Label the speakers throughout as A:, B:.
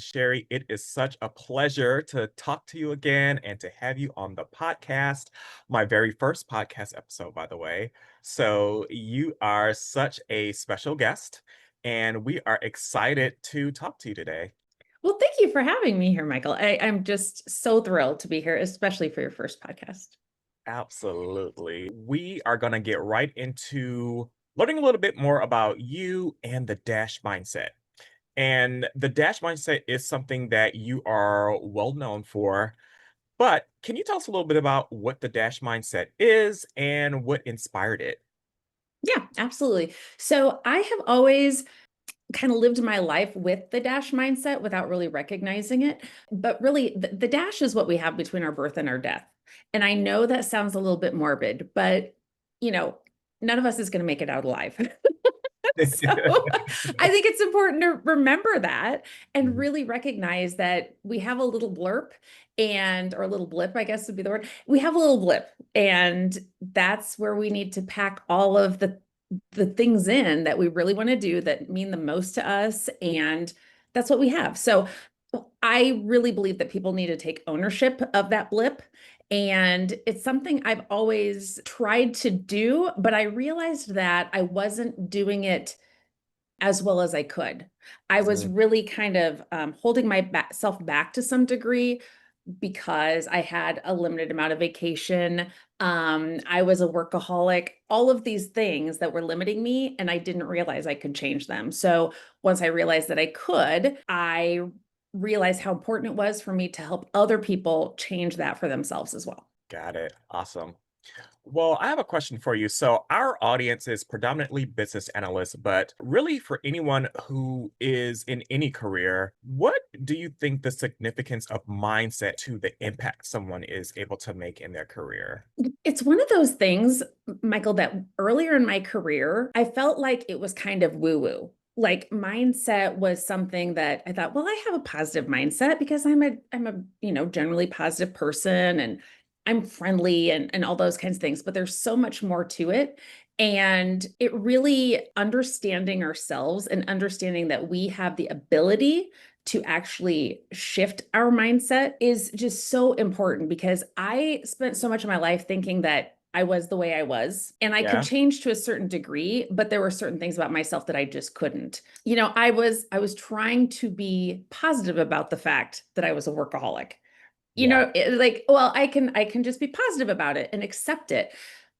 A: Sheri, it is such a pleasure to talk to you again and to have you on the podcast. My very first podcast episode, by the way. So, you are such a special guest, and we are excited to talk to you today.
B: Well, thank you for having me here, Michael. I'm just so thrilled to be here, especially for your first podcast.
A: Absolutely. We are going to get right into learning a little bit more about you and the Dash mindset. And the Dash mindset is something that you are well known for. But can you tell us a little bit about what the Dash mindset is and what inspired it?
B: Yeah, absolutely. So I have always kind of lived my life with the dash mindset without really recognizing it. But really, the dash is what we have between our birth and our death. And I know that sounds a little bit morbid, but you know, none of us is going to make it out alive. So I think it's important to remember that and
A: Mhm.
B: really recognize that we have a little blurb or a little blip, I guess would be the word. We have a little blip, and that's where we need to pack all of the things in that we really want to do that mean the most to us. And that's what we have. So I really believe that people need to take ownership of that blip. And it's something I've always tried to do, but I realized that I wasn't doing it as well as I could. I was
A: Mhm.
B: really kind of holding myself back to some degree because I had a limited amount of vacation. I was a workaholic, all of these things that were limiting me, and I didn't realize I could change them. So once I realized that I could, I realized how important it was for me to help other people change that for themselves as well.
A: Got it. Awesome. Well, I have a question for you. So, our audience is predominantly business analysts, but really for anyone who is in any career, what do you think the significance of mindset to the impact someone is able to make in their career?
B: It's one of those things, Michael, that earlier in my career, I felt like it was kind of woo-woo. Like mindset was something that I thought, well, I have a positive mindset because I'm a generally positive person and I'm friendly and all those kinds of things, but there's so much more to it. And it really understanding ourselves and understanding that we have the ability to actually shift our mindset is just so important because I spent so much of my life thinking that I was the way I was and I could
A: Yeah.
B: change to a certain degree, but there were certain things about myself that I just couldn't. I was trying to be positive about the fact that I was a workaholic.
A: Yeah.
B: Like, well, I can just be positive about it and accept it.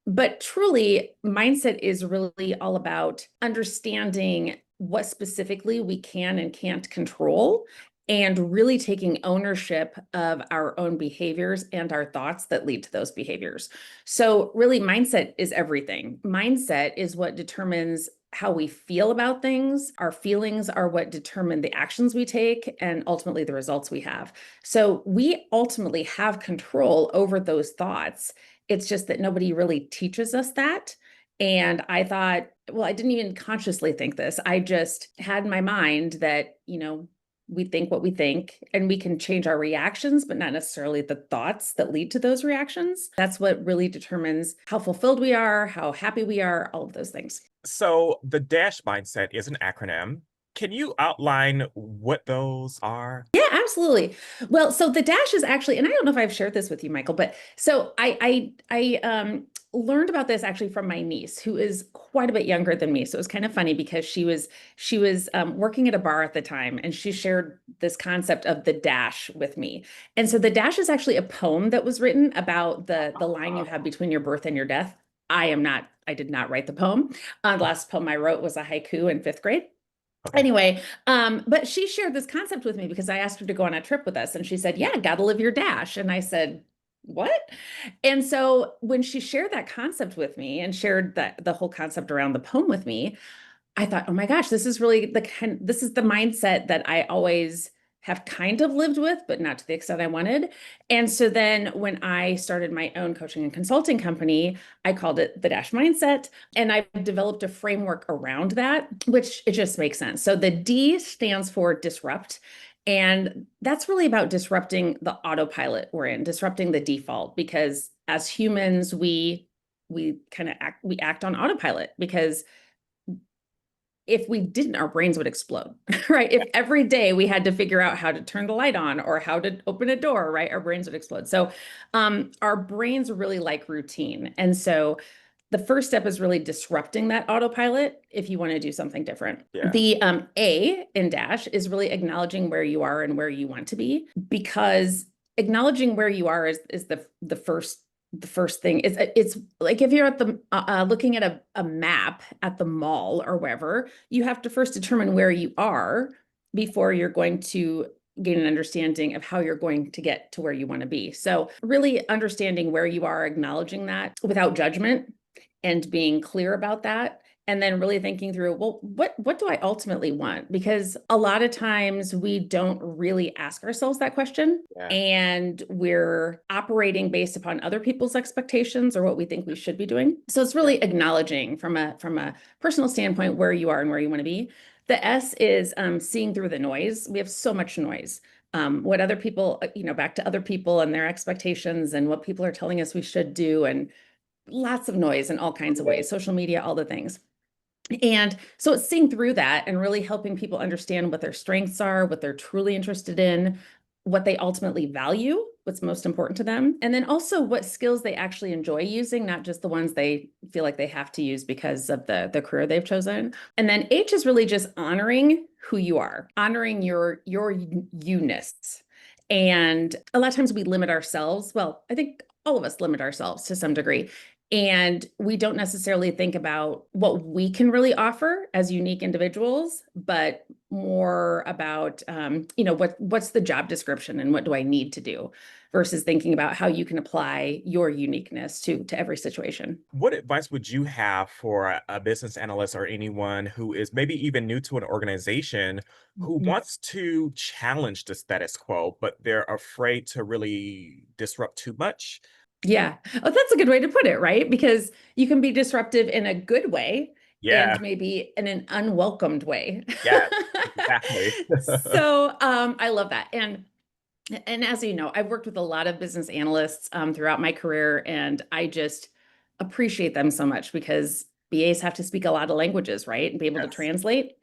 B: But truly, mindset is really all about understanding what specifically we can and can't control and really taking ownership of our own behaviors and our thoughts that lead to those behaviors. So, really, mindset is everything. Mindset is what determines how we feel about things. Our feelings are what determine the actions we take and ultimately the results we have. So, we ultimately have control over those thoughts. It's just that nobody really teaches us that. And I thought, well, I didn't even consciously think this. I just had in my mind that, we think what we think and we can change our reactions, but not necessarily the thoughts that lead to those reactions. That's what really determines how fulfilled we are, how happy we are, all of those things.
A: So, the DASH mindset is an acronym. Can you outline what those are?
B: Yeah, absolutely. Well, so the dash is actually, and I don't know if I've shared this with you, Michael, but so I learned about this actually from my niece, who is quite a bit younger than me. So it was kind of funny because she was working at a bar at the time, and she shared this concept of the dash with me. And so the dash is actually a poem that was written about the line you have between your birth and your death. I did not write the poem. The last poem I wrote was a haiku in fifth grade.
A: Okay.
B: Anyway, but she shared this concept with me because I asked her to go on a trip with us, and she said, "Yeah, gotta live your dash." And I said, "What?" And so when she shared that concept with me and shared that the whole concept around the poem with me, I thought, oh my gosh, this is the mindset that I always have kind of lived with, but not to the extent I wanted. And so then when I started my own coaching and consulting company, I called it the Dash Mindset. And I've developed a framework around that, which it just makes sense. So the D stands for disrupt. And that's really about disrupting the autopilot we're in, disrupting the default, because as humans, we act on autopilot because if we didn't, our brains would explode, right? If every day we had to figure out how to turn the light on or how to open a door, right? Our brains would explode. So our brains really like routine. And so the first step is really disrupting that autopilot if you want to do something different.
A: Yeah.
B: The A in Dash is really acknowledging where you are and where you want to be, because acknowledging where you are is the first thing. It's like if you're at the looking at a map at the mall or wherever, you have to first determine where you are before you're going to gain an understanding of how you're going to get to where you want to be. So really understanding where you are, acknowledging that without judgment and being clear about that, and then really thinking through, well, what do I ultimately want? Because a lot of times we don't really ask ourselves that question,
A: Yeah.
B: and we're operating based upon other people's expectations or what we think we should be doing. So it's
A: Yeah.
B: really acknowledging from a personal standpoint where you are and where you want to be. The S is seeing through the noise. We have so much noise. What other people, back to other people and their expectations and what people are telling us we should do, and lots of noise in all kinds of ways, social media, all the things. And so it's seeing through that and really helping people understand what their strengths are, what they're truly interested in, what they ultimately value, what's most important to them, and then also what skills they actually enjoy using, not just the ones they feel like they have to use because of the career they've chosen. And then H is really just honoring who you are, honoring your you-ness. And a lot of times we limit ourselves. Well, I think all of us limit ourselves to some degree. And we don't necessarily think about what we can really offer as unique individuals, but more about, what's the job description and what do I need to do, versus thinking about how you can apply your uniqueness to every situation.
A: What advice would you have for a business analyst or anyone who is maybe even new to an organization who
B: Mhm.
A: wants to challenge the status quo, but they're afraid to really disrupt too much?
B: Yeah. Oh, that's a good way to put it, right? Because you can be disruptive in a good way
A: Yeah.
B: and maybe in an unwelcomed way.
A: Yes. Exactly.
B: So I love that. And as you know, I've worked with a lot of business analysts throughout my career, and I just appreciate them so much because BAs have to speak a lot of languages, right? And be able to
A: Yes.
B: translate.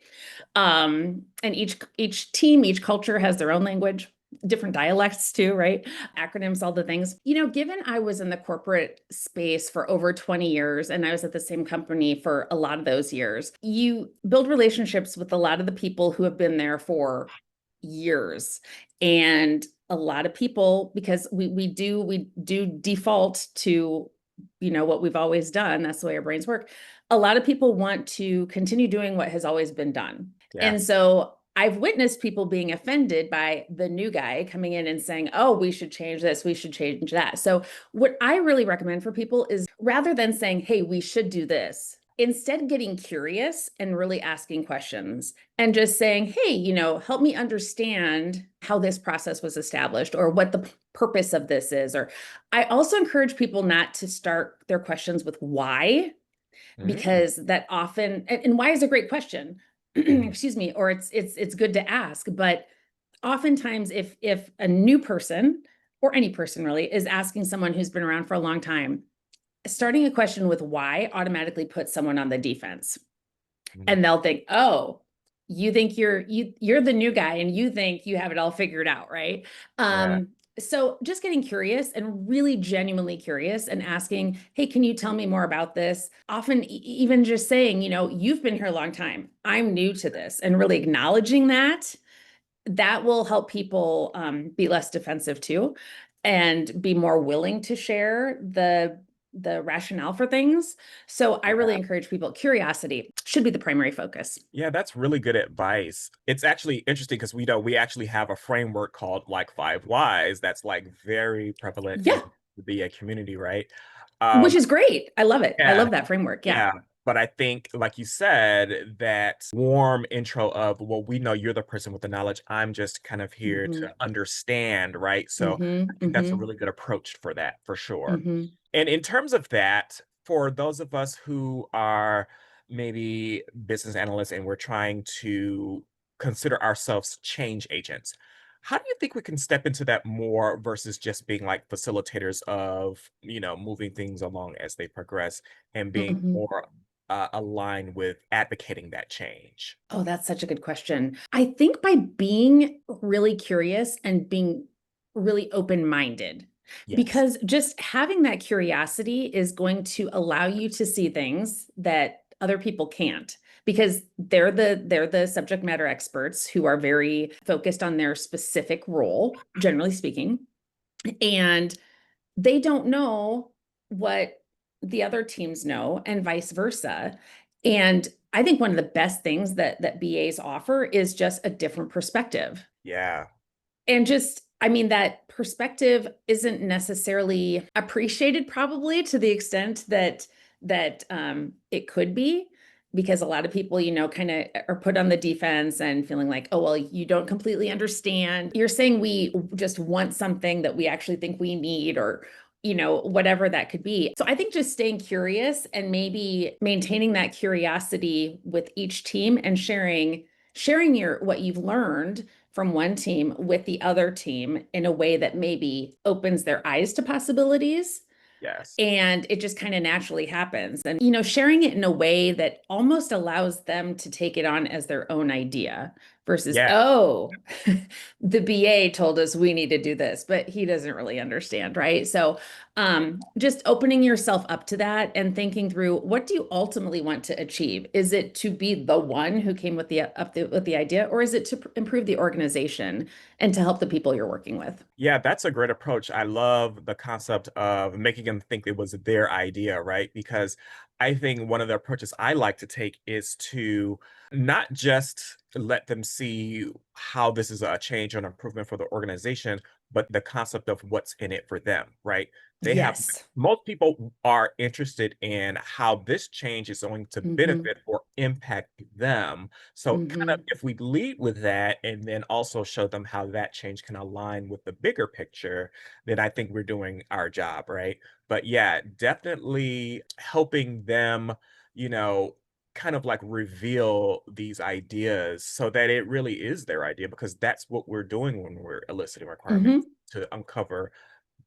B: And each team, each culture has their own language, different dialects too, right? Acronyms, all the things. Given I was in the corporate space for over 20 years and I was at the same company for a lot of those years, you build relationships with a lot of the people who have been there for years. And a lot of people, because we do default to what we've always done. That's the way our brains work. A lot of people want to continue doing what has always been done.
A: Yeah.
B: And so I've witnessed people being offended by the new guy coming in and saying, oh, we should change this, we should change that. So what I really recommend for people is, rather than saying, hey, we should do this, instead getting curious and really asking questions and just saying, hey, help me understand how this process was established or what the purpose of this is. Or I also encourage people not to start their questions with why,
A: Mm.
B: because that often, and why is a great question,
A: Mhm.
B: excuse me, or it's good to ask. But oftentimes if a new person, or any person really, is asking someone who's been around for a long time, starting a question with why automatically puts someone on the defense,
A: Mhm.
B: and they'll think, oh, you think you're the new guy and you think you have it all figured out, right?
A: Yeah.
B: So just getting curious and really genuinely curious and asking, hey, can you tell me more about this? Often even just saying, you've been here a long time, I'm new to this, and really acknowledging that will help people be less defensive too, and be more willing to share the rationale for things. So I really
A: Yeah.
B: encourage people, curiosity should be the primary focus.
A: Yeah, that's really good advice. It's actually interesting because we know we actually have a framework called like five whys that's like very prevalent
B: Yeah,
A: in the community, right?
B: which
A: Um,
B: is great. I love it. I
A: yeah,
B: love that framework. Yeah.
A: yeah. But I think, like you said, that warm intro of, well, we know you're the person with the knowledge. I'm just kind of here
B: Hmm.
A: to understand, right? So I
B: Hmm.
A: think that's a
B: Hmm.
A: really good approach for that, for sure.
B: Hmm.
A: And in terms of that, for those of us who are maybe business analysts and we're trying to consider ourselves change agents, how do you think we can step into that more versus just being like facilitators of, moving things along as they progress and being
B: Hmm.
A: more? align with advocating that change?
B: Oh, that's such a good question. I think by being really curious and being really open-minded,
A: Yes.
B: because just having that curiosity is going to allow you to see things that other people can't, because they're the subject matter experts who are very focused on their specific role, generally speaking, and they don't know what the other teams know and vice versa. And I think one of the best things that BAs offer is just a different perspective.
A: Yeah.
B: And just, I mean, that perspective isn't necessarily appreciated probably to the extent that it could be, because a lot of people, kind of are put on the defense and feeling like, oh, well, you don't completely understand. You're saying we just want something that we actually think we need, or whatever that could be. So I think just staying curious and maybe maintaining that curiosity with each team and sharing your what you've learned from one team with the other team in a way that maybe opens their eyes to possibilities,
A: Yes.
B: and it just kind of naturally happens. And sharing it in a way that almost allows them to take it on as their own idea versus,
A: Yeah.
B: oh, the BA told us we need to do this, but he doesn't really understand, right? So just opening yourself up to that and thinking through, what do you ultimately want to achieve? Is it to be the one who came with the idea, or is it to improve the organization and to help the people you're working with?
A: Yeah, that's a great approach. I love the concept of making them think it was their idea, right? Because I think one of the approaches I like to take is to not just let them see how this is a change or an improvement for the organization, but the concept of what's in it for them, right? They have
B: Yes.
A: Most people are interested in how this change is going to
B: Mm-hmm.
A: benefit or impact them. So, kind of
B: Mm-hmm.
A: if we lead with that and then also show them how that change can align with the bigger picture, then I think we're doing our job, right? But yeah, definitely helping them, you know, kind of like reveal these ideas so that it really is their idea, because that's what we're doing when we're eliciting requirements,
B: Mm-hmm.
A: to uncover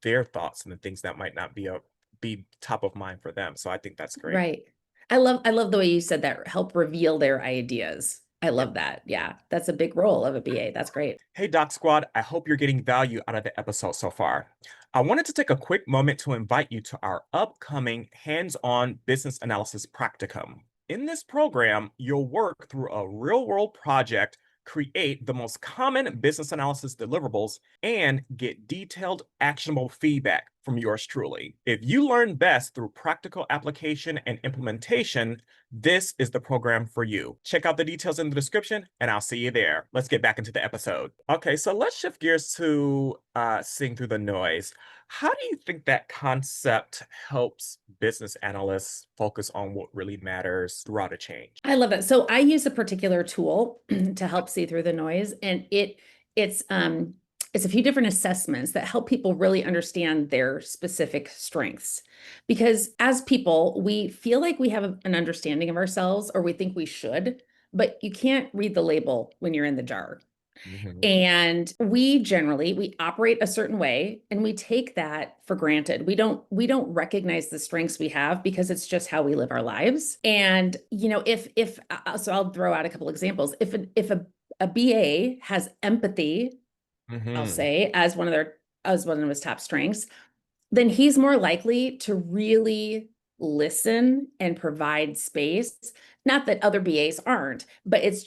A: their thoughts and the things that might not be top of mind for them. So I think that's great.
B: Right. I love the way you said that, help reveal their ideas. I
A: Yeah.
B: love that. Yeah, that's a big role of a BA. That's great.
A: Hey, Doc Squad, I hope you're getting value out of the episode so far. I wanted to take a quick moment to invite you to our upcoming hands on business analysis practicum. In this program, you'll work through a real world project, create the most common business analysis deliverables, and get detailed, actionable feedback from yours truly. If you learn best through practical application and implementation, this is the program for you. Check out the details in the description, and I'll see you there. Let's get back into the episode. Okay, so let's shift gears to seeing through the noise. How do you think that concept helps business analysts focus on what really matters throughout a change?
B: I love it. So I use a particular tool to help see through the noise, and it's a few different assessments that help people really understand their specific strengths. Because as people, we feel like we have an understanding of ourselves, or we think we should, but you can't read the label when you're in the jar.
A: Mhm.
B: And we operate a certain way, and we take that for granted. We don't recognize the strengths we have because it's just how we live our lives. And if so I'll throw out a couple examples. If a BA has empathy, I'll
A: Mhm.
B: say, as one of his top strengths, then he's more likely to really listen and provide space. Not that other BAs aren't, but it's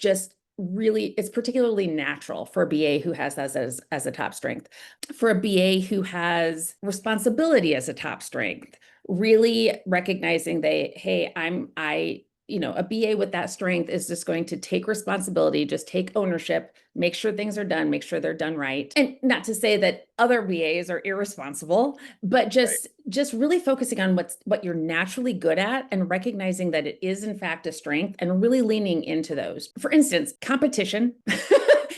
B: particularly natural for a BA who has that as a top strength. For a BA who has responsibility as a top strength, really recognizing a BA with that strength is just going to take responsibility, just take ownership, make sure things are done, make sure they're done right. And not to say that other BAs are irresponsible, but
A: Right.
B: just really focusing on what you're naturally good at and recognizing that it is in fact a strength and really leaning into those. For instance, competition.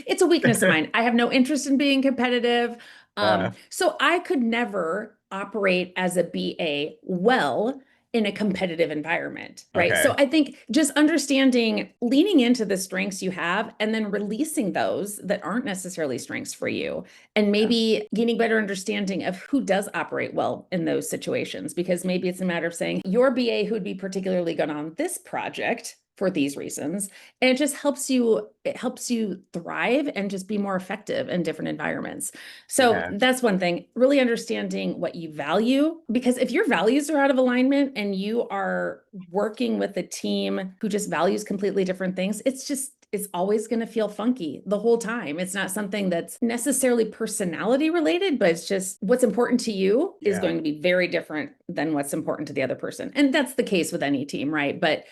B: It's a weakness of mine. I have no interest in being competitive.
A: Uh,
B: So I could never operate as a BA well in a competitive environment, right? So
A: Okay.
B: I think just understanding, leaning into the strengths you have and then releasing those that aren't necessarily strengths for you, and
A: Yeah.
B: maybe gaining better understanding of who does operate well in those situations, because maybe it's a matter of saying your BA who'd be particularly good on this project for these reasons, and it helps you thrive and just be more effective in different environments. So
A: Yeah.
B: that's one thing, really understanding what you value, because if your values are out of alignment and you are working with a team who just values completely different things, it's always going to feel funky the whole time. It's not something that's necessarily personality related, but it's just what's important to you is
A: Yeah.
B: going to be very different than what's important to the other person. And that's the case with any team, right? But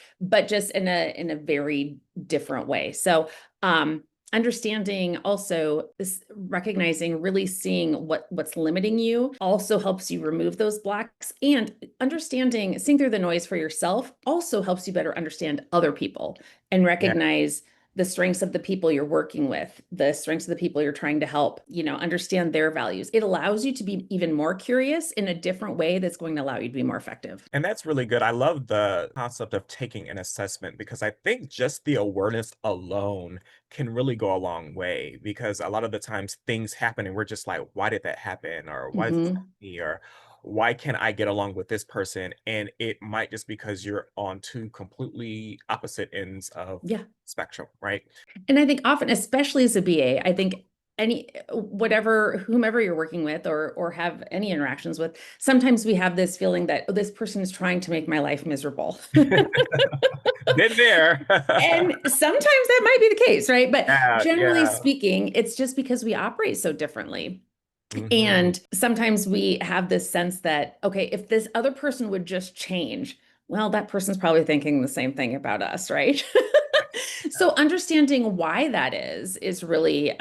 B: just in a very different way. So understanding also this, recognizing, really seeing what's limiting you also helps you remove those blocks, and understanding, seeing through the noise for yourself also helps you better understand other people and
A: Yeah.
B: recognize the strengths of the people you're working with, the strengths of the people you're trying to help, understand their values. It allows you to be even more curious in a different way that's going to allow you to be more effective.
A: And that's really good. I love the concept of taking an assessment because I think just the awareness alone can really go a long way because a lot of the times things happen and we're just like, why did that happen? Or why is this
B: Hmm.
A: happening to me? Or why can't I get along with this person? And it might just because you're on two completely opposite ends of
B: Yeah.
A: spectrum, right?
B: And I think often, especially as a BA, I think whomever you're working with or have any interactions with, sometimes we have this feeling that, oh, this person is trying to make my life miserable.
A: Been there.
B: And sometimes that might be the case, right? But
A: Yeah,
B: generally
A: yeah.
B: speaking, it's just because we operate so differently.
A: Hmm.
B: And sometimes we have this sense that, okay, if this other person would just change, well, that person's probably thinking the same thing about us, right? So understanding why that is really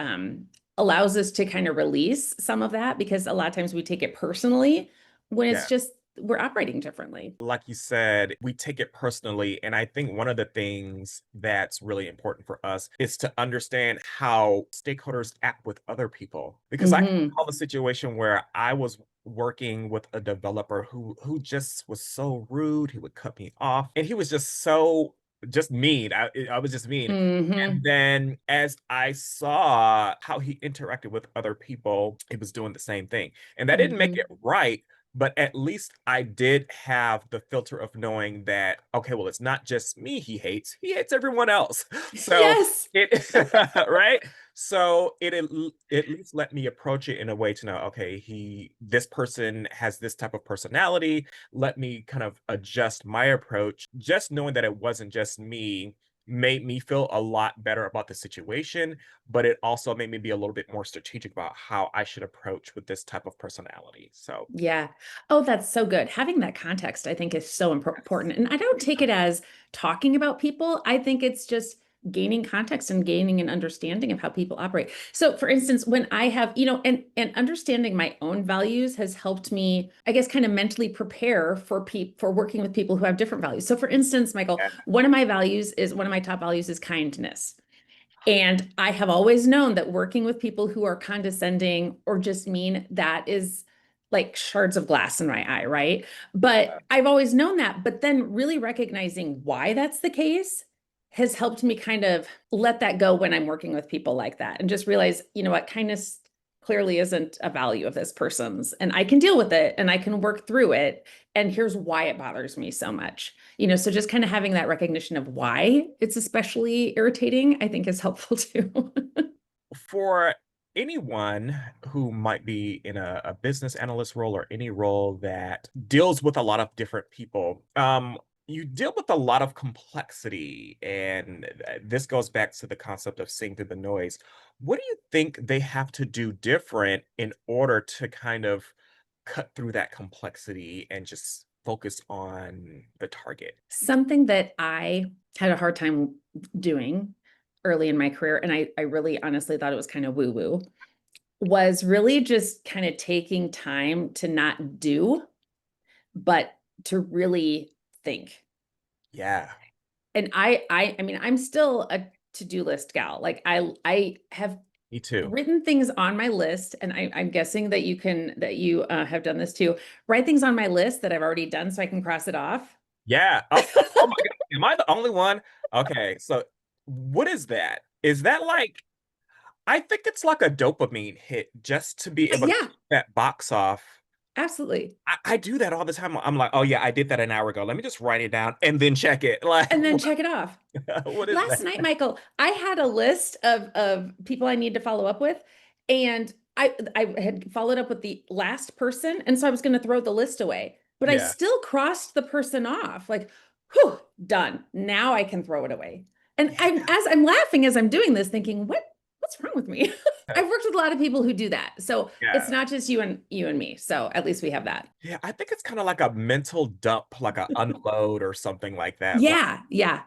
B: allows us to kind of release some of that, because a lot of times we take it personally when it's
A: Yeah.
B: just we're operating differently.
A: Like you said, we take it personally. And I think one of the things that's really important for us is to understand how stakeholders act with other people. Because I can
B: Hmm.
A: recall a situation where I was working with a developer who just was so rude. He would cut me off and he was just mean. I was just mean. And
B: Hmm.
A: then as I saw how he interacted with other people, he was doing the same thing. And that didn't make
B: Hmm.
A: it right, but at least I did have the filter of knowing that, okay, well, it's not just me he hates everyone else. So
B: Yes.
A: it, right? So it at least let me approach it in a way to know, okay, this person has this type of personality. Let me kind of adjust my approach. Just knowing that it wasn't just me made me feel a lot better about the situation, but it also made me be a little bit more strategic about how I should approach with this type of personality. So,
B: Yeah. Oh, that's so good. Having that context, I think, is so
A: yes.
B: important. And I don't take it as talking about people. I think it's just gaining context and gaining an understanding of how people operate. So, for instance, when I have, and understanding my own values has helped me, I guess, kind of mentally prepare for working with people who have different values. So, for instance, Michael,
A: Yeah.
B: one of my top values is kindness. And I have always known that working with people who are condescending or just mean, that is like shards of glass in my eye, right? But I've always known that. But then really recognizing why that's the case has helped me kind of let that go when I'm working with people like that, and just realize, you know what, kindness clearly isn't a value of this person's, and I can deal with it and I can work through it. And here's why it bothers me so much. So just kind of having that recognition of why it's especially irritating, I think is helpful too.
A: For anyone who might be in a business analyst role or any role that deals with a lot of different people, you deal with a lot of complexity. And this goes back to the concept of seeing through the noise. What do you think they have to do different in order to kind of cut through that complexity and just focus on the target?
B: Something that I had a hard time doing early in my career, and I really honestly thought it was kind of woo-woo, was really just kind of taking time to not do, but to really think.
A: Yeah,
B: And I mean, I'm still a to-do list gal. Like I have
A: me too.
B: written things on my list, and I'm guessing that you have done this too. Write things on my list that I've already done so I can cross it off.
A: Yeah. Oh my God. Am I the only one? Okay. So what is that? Is that like, I think it's like a dopamine hit just to be able to
B: Yeah,
A: check that box off.
B: absolutely.
A: I do that all the time. I'm like, oh yeah, I did that an hour ago. Let me just write it down and then check it. Like,
B: And then check it off.
A: what is
B: Last
A: that?
B: night, Michael, I had a list of people I need to follow up with, and I had followed up with the last person, and so I was going to throw the list away, but I
A: Yeah.
B: still crossed the person off. Like, whew, done. Now I can throw it away. And
A: Yeah.
B: I'm laughing as I'm doing this, thinking, what's wrong with me? I've worked with a lot of people who do that, so it's
A: Yeah.
B: not just you and me. So at least we have that.
A: Yeah. I think it's kind of like a mental dump, like a unload or something like that. Like,
B: Yeah, yeah.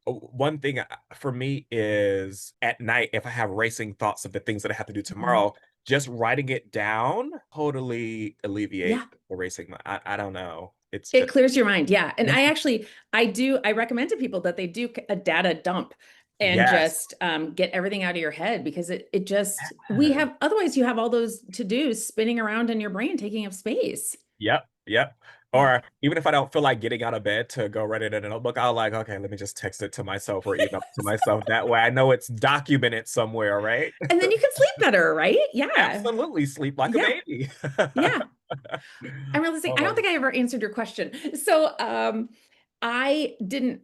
A: one thing for me is at night, if I have racing thoughts of the things that I have to do
B: Mhm.
A: tomorrow, just writing it down totally alleviate
B: Yeah.
A: the racing. I don't know. It's
B: It
A: just,
B: clears your mind. Yeah. And
A: yeah.
B: I recommend to people that they do a data dump and
A: Yes.
B: just get everything out of your head because it just, we
A: Yes.
B: have, otherwise you have all those to-dos spinning around in your brain, taking up space.
A: Yep, yep.
B: Yeah.
A: Or even if I don't feel like getting out of bed to go write it in a notebook, I'll like, okay, let me just text it to myself or email it to myself. That way I know it's documented somewhere, right?
B: And then you can sleep better, right? Yeah.
A: Absolutely sleep like a
B: Yeah.
A: baby.
B: Yeah. I'm realizing
A: Oh
B: I
A: my
B: don't
A: God.
B: think I ever answered your question. So I didn't,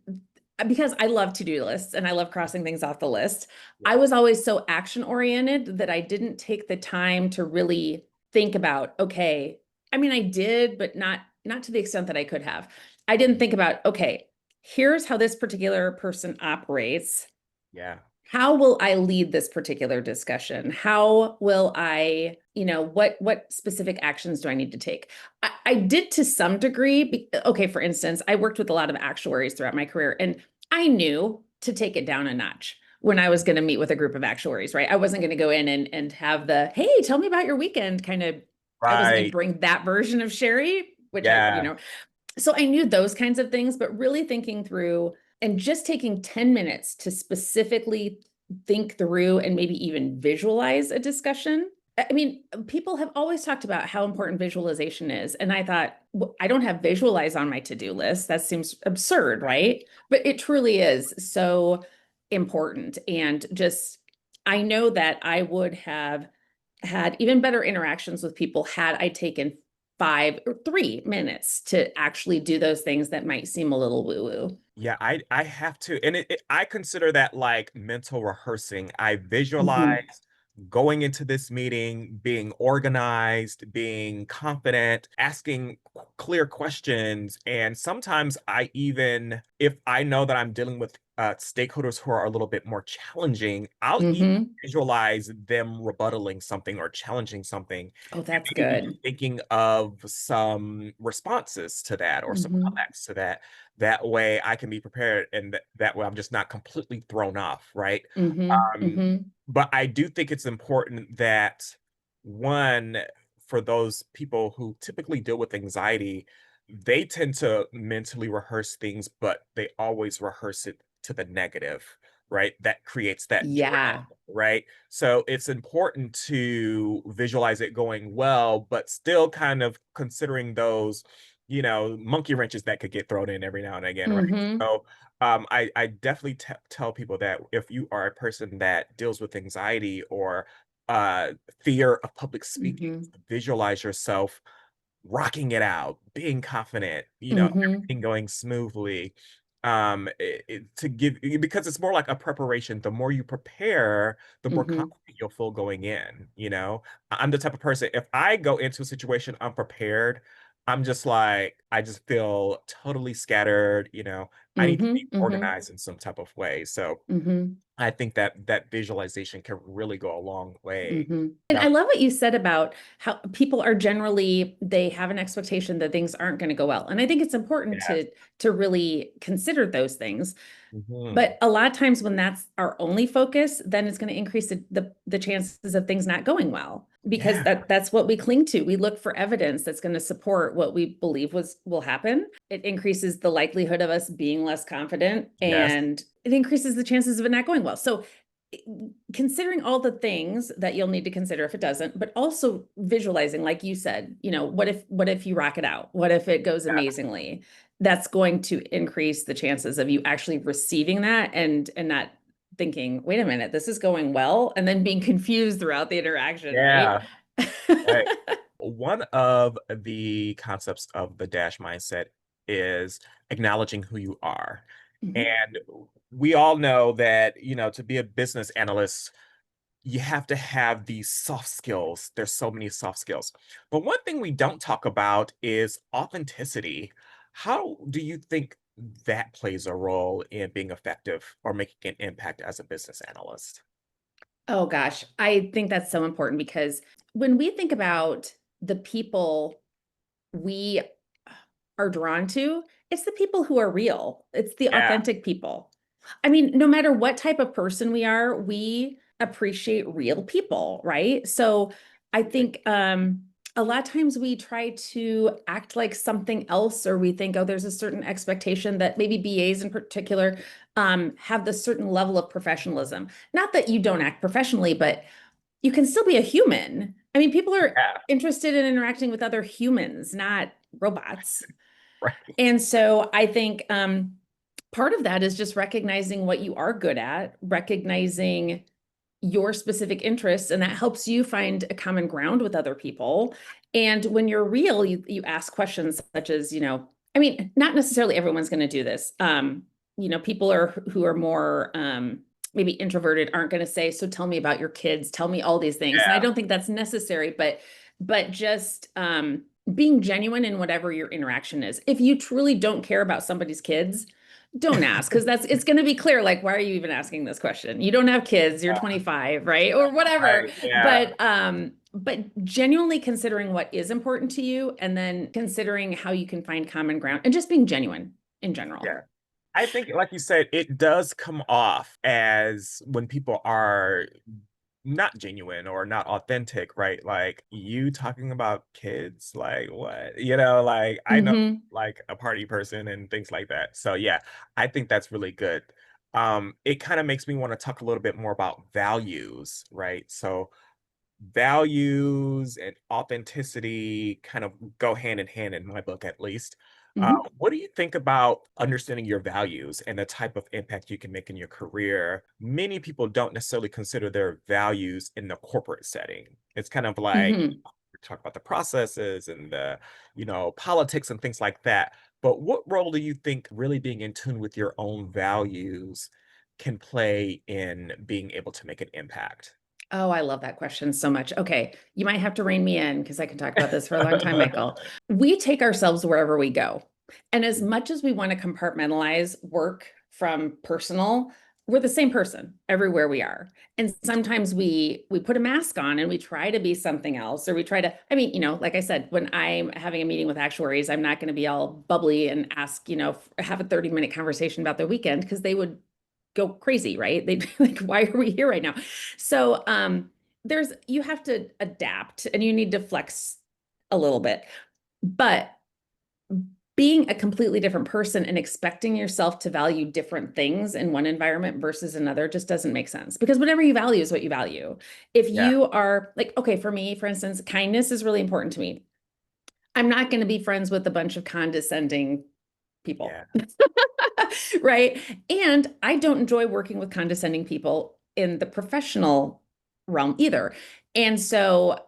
B: because I love to-do lists and I love crossing things off the list. I
A: Yeah.
B: was always so action oriented that I didn't take the time to really think about, okay, I mean I did, but not to the extent that I could have. I didn't think about, okay, here's how this particular person operates.
A: Yeah.
B: How will I lead this particular discussion? How will I, what specific actions do I need to take? I did to some degree. Okay, for instance, I worked with a lot of actuaries throughout my career, and I knew to take it down a notch when I was going to meet with a group of actuaries, right? I wasn't going to go in and have the, hey, tell me about your weekend kind of, I wasn't going to
A: Right.
B: bring that version of Sheri, which
A: Yeah.
B: so I knew those kinds of things, but really thinking through and just taking 10 minutes to specifically think through and maybe even visualize a discussion. I mean, people have always talked about how important visualization is. And I thought, well, I don't have visualize on my to-do list. That seems absurd, right? But it truly is so important. And just, I know that I would have had even better interactions with people had I taken 5 or 3 minutes to actually do those things that might seem a little woo-woo.
A: Yeah, I have to, and I consider that like mental rehearsing. I visualize
B: Mhm.
A: going into this meeting, being organized, being confident, asking clear questions, and sometimes I even, if I know that I'm dealing with stakeholders who are a little bit more challenging, I'll even
B: Mhm.
A: visualize them rebuttaling something or challenging something,
B: Oh,
A: and
B: that's
A: maybe
B: good.
A: thinking of some responses to that or some
B: Mhm.
A: comebacks to that. That way I can be prepared, and that way I'm just not completely thrown off, right?
B: Mhm.
A: Um,
B: Mhm.
A: but I do think it's important that one, for those people who typically deal with anxiety, they tend to mentally rehearse things, but they always rehearse it to the negative, right? That creates that dread,
B: Yeah.
A: right? So it's important to visualize it going well, but still kind of considering those, monkey wrenches that could get thrown in every now and again, right?
B: Mhm.
A: So I definitely tell people that if you are a person that deals with anxiety or uh, fear of public speaking,
B: Mhm.
A: visualize yourself rocking it out, being confident,
B: Mhm.
A: everything going smoothly. To give, because it's more like a preparation. The more you prepare, the more
B: Mhm.
A: confident you'll feel going in. I'm the type of person, if I go into a situation unprepared, I'm just like, I just feel totally scattered. I need to be
B: Mhm. Mhm.
A: organized in some type of way. So
B: Mhm.
A: I think that visualization can really go a long way.
B: And
A: Now,
B: I love what you said about how people are generally, they have an expectation that things aren't going to go well. And I think it's important
A: yes.
B: to really consider those things.
A: Mhm.
B: But a lot of times when that's our only focus, then it's going to increase the chances of things not going well because
A: Yeah.
B: that's what we cling to. We look for evidence that's going to support what we believe will happen. It increases the likelihood of us being less confident
A: Yes.
B: and it increases the chances of it not going well. So considering all the things that you'll need to consider if it doesn't, but also visualizing, like you said, what if you rock it out? What if it goes
A: Yeah.
B: amazingly? That's going to increase the chances of you actually receiving that and not thinking, wait a minute, this is going well, and then being confused throughout the interaction, right?
A: Yeah. Right. One of the concepts of the dash mindset is acknowledging who you are.
B: Mhm.
A: And we all know that, to be a business analyst, you have to have these soft skills. There's so many soft skills. But one thing we don't talk about is authenticity. How do you think that plays a role in being effective or making an impact as a business analyst?
B: Oh gosh, I think that's so important because when we think about the people we are drawn to, it's the people who are real. It's the
A: Yeah,
B: authentic people. I mean, no matter what type of person we are, we appreciate real people, right? So I think a lot of times we try to act like something else, or we think, oh, there's a certain expectation that maybe BAs in particular have this certain level of professionalism. Not that you don't act professionally, but you can still be a human. I mean, people are
A: yeah,
B: interested in interacting with other humans, not robots.
A: right.
B: And so I think part of that is just recognizing what you are good at, recognizing your specific interests, and that helps you find a common ground with other people. And when you're real, you ask questions such as, I mean, not necessarily everyone's going to do this. People who are more maybe introverted aren't going to say, "So tell me about your kids, tell me all these things." And I
A: Yeah,
B: don't think that's necessary, but just being genuine in whatever your interaction is. If you truly don't care about somebody's kids, don't ask, because it's going to be clear, like, why are you even asking this question? You don't have kids, you're 25, right? Or whatever.
A: right. Yeah,
B: But genuinely considering what is important to you, and then considering how you can find common ground, and just being genuine in general.
A: yeah. I think, like you said, it does come off as when people are not genuine or not authentic, right? Like you talking about kids, like what? Like I know
B: Hmm.
A: like a party person and things like that. So yeah, I think that's really good. It kind of makes me want to talk a little bit more about values, right? So values and authenticity kind of go hand in hand in my book, at least.
B: Hmm.
A: What do you think about understanding your values and the type of impact you can make in your career? Many people don't necessarily consider their values in the corporate setting. It's kind of like
B: Hmm.
A: we talk about the processes and the, politics and things like that. But what role do you think really being in tune with your own values can play in being able to make an impact?
B: Oh, I love that question so much. Okay, you might have to rein me in because I can talk about this for a long time, Michael. We take ourselves wherever we go. And as much as we want to compartmentalize work from personal, we're the same person everywhere we are. And sometimes we put a mask on and we try to be something else, or we try to, I mean, like I said, when I'm having a meeting with actuaries, I'm not going to be all bubbly and ask, have a 30-minute conversation about their weekend, because they would go crazy, right? They'd be like, why are we here right now? So you have to adapt and you need to flex a little bit. But being a completely different person and expecting yourself to value different things in one environment versus another just doesn't make sense, because whatever you value is what you value. If
A: Yeah,
B: you are like, okay, for me, for instance, kindness is really important to me. I'm not going to be friends with a bunch of condescending people.
A: yeah,
B: Right. And I don't enjoy working with condescending people in the professional realm either. And so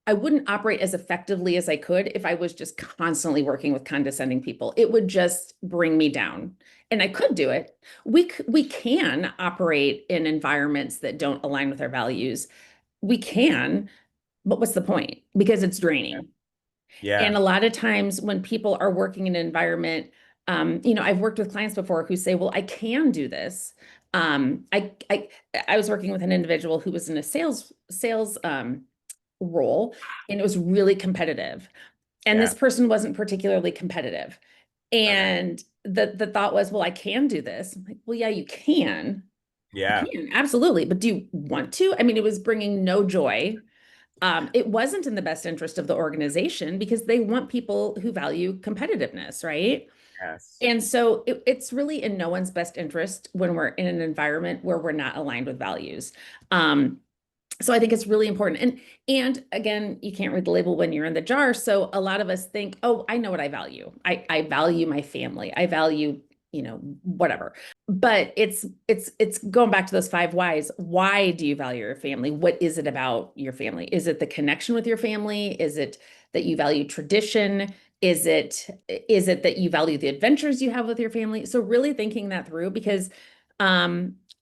B: I wouldn't operate as effectively as I could if I was just constantly working with condescending people. It would just bring me down. And I could do it. We can operate in environments that don't align with our values. We can, but what's the point? Because it's draining. And
A: yeah,
B: a lot of times when people are working in an environment, I've worked with clients before who say, well, I can do this. I was working with an individual who was in a sales role, and it was really competitive. And
A: yeah.
B: this person wasn't particularly competitive.
A: Okay.
B: And the thought was, well, I can do this. I'm like, well, yeah, you can. You
A: Yeah,
B: can, absolutely. But do you want to? I mean, it was bringing no joy. It wasn't in the best interest of the organization because they want people who value competitiveness, right?
A: Yes.
B: And so it's really in no one's best interest when we're in an environment where we're not aligned with values. Um, so I think it's really important. And again, you can't read the label when you're in the jar. So a lot of us think, oh, I know what I value. I value my family. I value, whatever. But it's going back to those five whys. Why do you value your family? What is it about your family? Is it the connection with your family? Is it that you value tradition? Is it that you value the adventures you have with your family? So really thinking that through because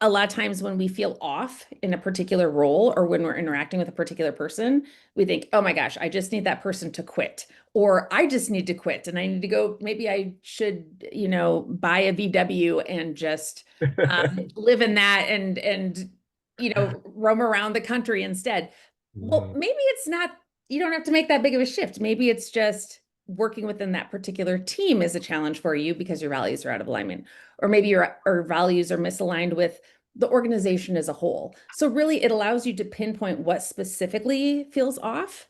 B: a lot of times when we feel off in a particular role or when we're interacting with a particular person, we think, oh my gosh, I just need that person to quit, or I just need to quit and I need to go. Maybe I should, buy a VW and just live in that and roam around the country instead. Well,
A: Mhm.
B: maybe it's not, you don't have to make that big of a shift. Maybe it's just working within that particular team is a challenge for you because your values are out of alignment, or maybe your values are misaligned with the organization as a whole. So really it allows you to pinpoint what specifically feels off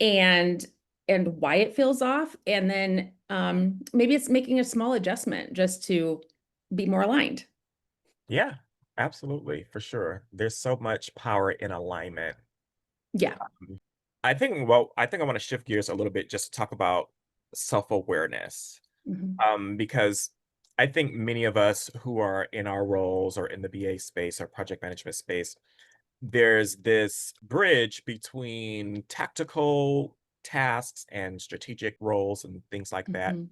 B: and why it feels off. And then maybe it's making a small adjustment just to be more aligned.
A: Yeah, absolutely, for sure. There's so much power in alignment.
B: Yeah.
A: Mm. I think I want to shift gears a little bit just to talk about self-awareness.
B: Mhm.
A: Because I think many of us who are in our roles or in the BA space or project management space, there's this bridge between tactical tasks and strategic roles and things like that.
B: Mhm.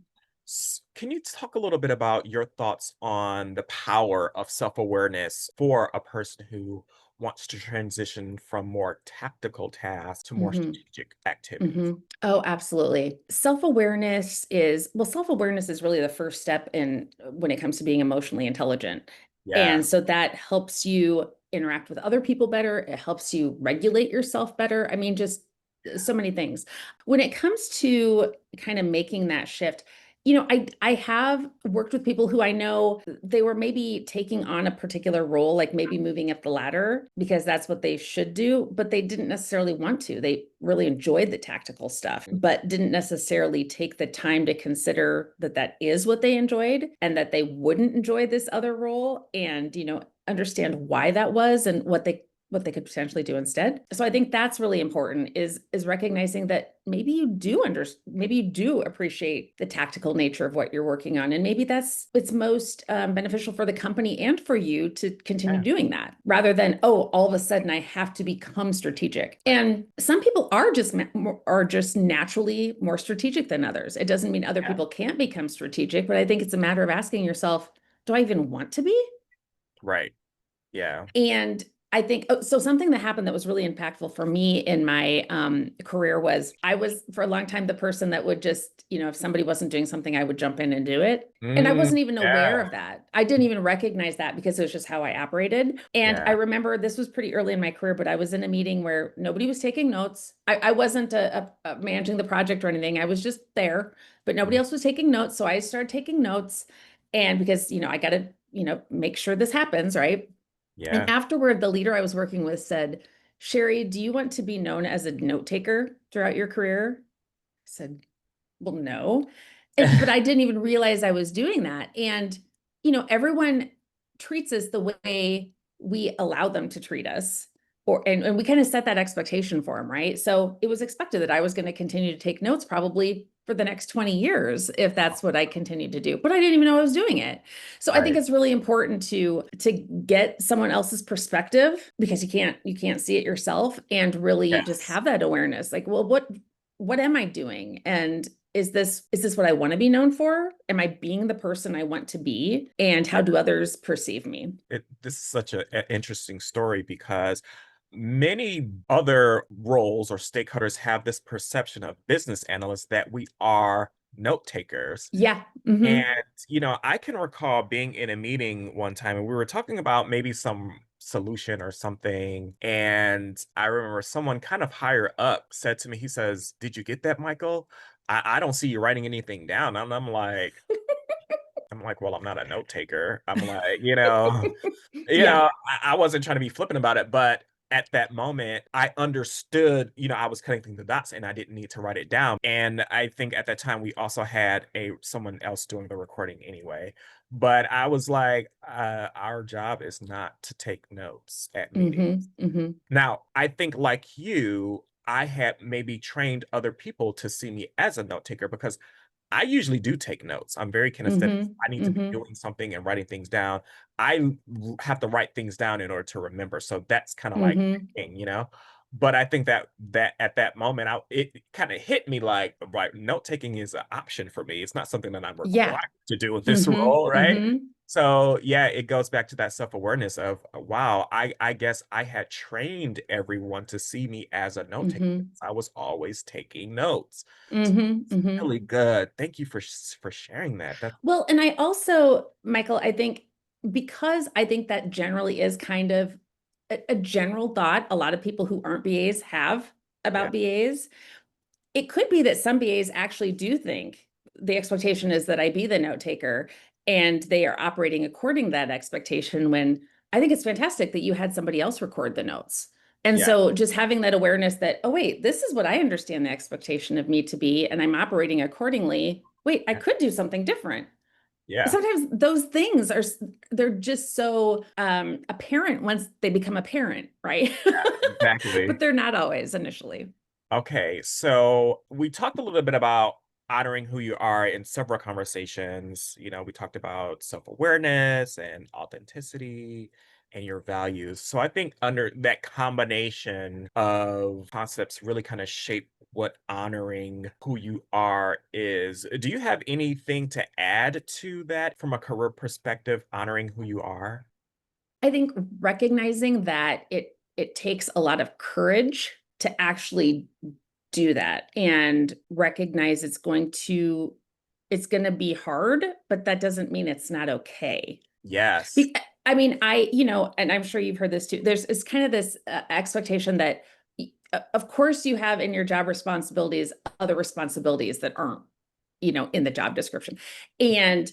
A: Can you talk a little bit about your thoughts on the power of self awareness for a person who wants to transition from more tactical tasks to more
B: Mhm.
A: strategic activities?
B: Hmm. Oh, absolutely. Self-awareness is really the first step in when it comes to being emotionally intelligent.
A: Yeah.
B: And so that helps you interact with other people better. It helps you regulate yourself better. I mean, just so many things. When it comes to kind of making that shift, I have worked with people who I know they were maybe taking on a particular role, like maybe moving up the ladder because that's what they should do, but they didn't necessarily want to. They really enjoyed the tactical stuff, but didn't necessarily take the time to consider that that is what they enjoyed and that they wouldn't enjoy this other role and, understand why that was and what they could potentially do instead. So I think that's really important is recognizing that maybe you do appreciate the tactical nature of what you're working on, and maybe it's most beneficial for the company and for you to continue
A: Yeah.
B: doing that rather than, oh, all of a sudden I have to become strategic. And some people are just naturally more strategic than others. It doesn't mean other
A: Yeah.
B: people can't become strategic, but I think it's a matter of asking yourself, do I even want to be?
A: Right. Yeah.
B: And I think so. Something that happened that was really impactful for me in my career was I was for a long time the person that would just, if somebody wasn't doing something, I would jump in and do it. And I
A: Mm,
B: wasn't even
A: yeah.
B: aware of that. I didn't even recognize that because it was just how I operated. And I
A: Yeah.
B: remember this was pretty early in my career, but I was in a meeting where nobody was taking notes. I wasn't managing the project or anything. I was just there, but nobody
A: Mm,
B: else was taking notes. So I started taking notes. And because, I got to, make sure this happens, right? And
A: yeah.
B: afterward, the leader I was working with said, Sheri, do you want to be known as a note taker throughout your career? I said, well, no. But I didn't even realize I was doing that. And, everyone treats us the way we allow them to treat us. And we kind of set that expectation for them, right? So it was expected that I was going to continue to take notes probably for the next 20 years if that's what I continued to do. But I didn't even know I was doing it. So I think
A: Right.
B: it's really important to get someone else's perspective because you can't see it yourself and really just
A: Yes.
B: have that awareness. Like, well, what am I doing? And is this what I want to be known for? Am I being the person I want to be? And how do others perceive me?
A: This is such an interesting story because many other roles or stakeholders have this perception of business analysts that we are note takers.
B: Yeah.
A: And,
B: Hmm.
A: I can recall being in a meeting one time and we were talking about maybe some solution or something. And I remember someone kind of higher up said to me, he says, "Did you get that, Michael? I don't see you writing anything down." And I'm like, well, I'm not a note taker. I'm like, I wasn't trying to be flippant about it, but at that moment, I understood, I was connecting the dots and I didn't need to write it down. And I think at that time we also had a someone else doing the recording anyway. But I was like, our job is not to take notes at meetings.
B: Mhm, mhm,
A: Now, I think like you, I had maybe trained other people to see me as a note taker because I usually do take notes. I'm very kinesthetic.
B: mhm,
A: I need to be
B: mhm,
A: doing something and writing things down. Have to write things down in order to remember. So that's kind of like
B: mhm.
A: the thing. But I think that at that moment, it kind of hit me like, right, note taking is an option for me. It's not something that I'm
B: Yeah.
A: required to do with this
B: Mhm,
A: role, right?
B: mhm.
A: So yeah, it goes back to that self-awareness of wow, I guess I had trained everyone to see me as a note taker
B: Mhm.
A: because I was always taking notes.
B: Mhm, mhm.
A: Really good. Thank you for sharing that. That's
B: Well, and I also, Michael, I think because I think that generally is kind of a general thought a lot of people who aren't BAs have
A: yeah,
B: about BAs. It could be that some BAs actually do think the expectation is that I be the note taker and they are operating according to that expectation when I think it's fantastic that you had somebody else record the notes. And
A: yeah,
B: so just having that awareness that, oh, wait, this is what I understand the expectation of me to be, and I'm operating accordingly. Wait, I
A: yeah,
B: could do something different.
A: yeah,
B: Sometimes those things they're just so apparent once they become apparent, right? But
A: exactly.
B: they're not always initially.
A: Okay, so we talked a little bit about honoring who you are in several conversations. We talked about self-awareness and authenticity and your values. So I think under that combination of concepts really kind of shape what honoring who you are is. Do you have anything to add to that from a career perspective, honoring who you are?
B: I think recognizing that it takes a lot of courage to actually do that and recognize it's going to be hard, but that doesn't mean it's not okay.
A: Yes.
B: Be I mean, and I'm sure you've heard this too. There's it's kind of this expectation that of course you have in your job responsibilities other responsibilities that aren't, in the job description. And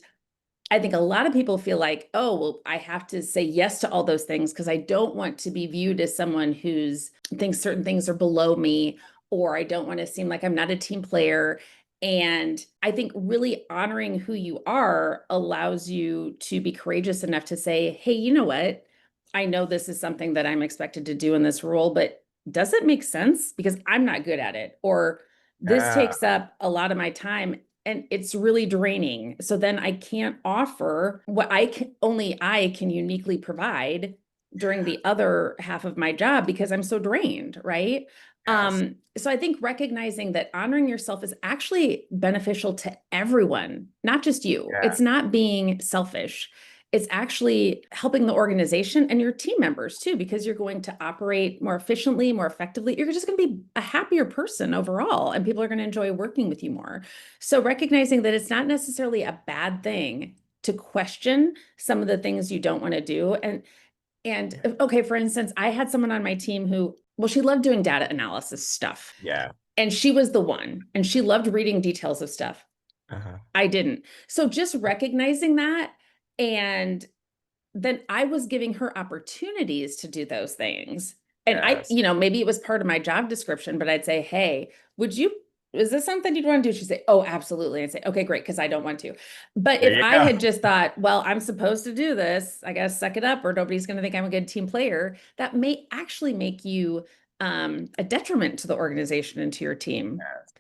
B: I think a lot of people feel like, oh, well, I have to say yes to all those things because I don't want to be viewed as someone who's thinks certain things are below me, or I don't want to seem like I'm not a team player. And I think really honoring who you are allows you to be courageous enough to say, hey, you know what? I know this is something that I'm expected to do in this role, but does it make sense? Because I'm not good at it. Or this
A: Yeah.
B: takes up a lot of my time and it's really draining. So then I can't offer what only I can uniquely provide during the other half of my job because I'm so drained, right?
A: Yes.
B: So I think recognizing that honoring yourself is actually beneficial to everyone, not just you.
A: Yeah.
B: It's not being selfish. It's actually helping the organization and your team members too, because you're going to operate more efficiently, more effectively. You're just going to be a happier person overall, and people are going to enjoy working with you more. So recognizing that it's not necessarily a bad thing to question some of the things you don't want to do. And okay, for instance, I had someone on my team who, well, she loved doing data analysis stuff.
A: Yeah.
B: And she was the one, and she loved reading details of stuff.
A: Uh-huh.
B: I didn't. So just recognizing that, and then I was giving her opportunities to do those things. And
A: Yes.
B: maybe it was part of my job description, but I'd say, hey, is this something you'd want to do? She'd say, oh, absolutely. I'd say, okay, great, because I don't want to. But
A: There
B: if
A: you
B: I
A: go.
B: had just thought, well, I'm supposed to do this, I guess suck it up, or nobody's going to think I'm a good team player, that may actually make you a detriment to the organization and to your team.
A: Yes.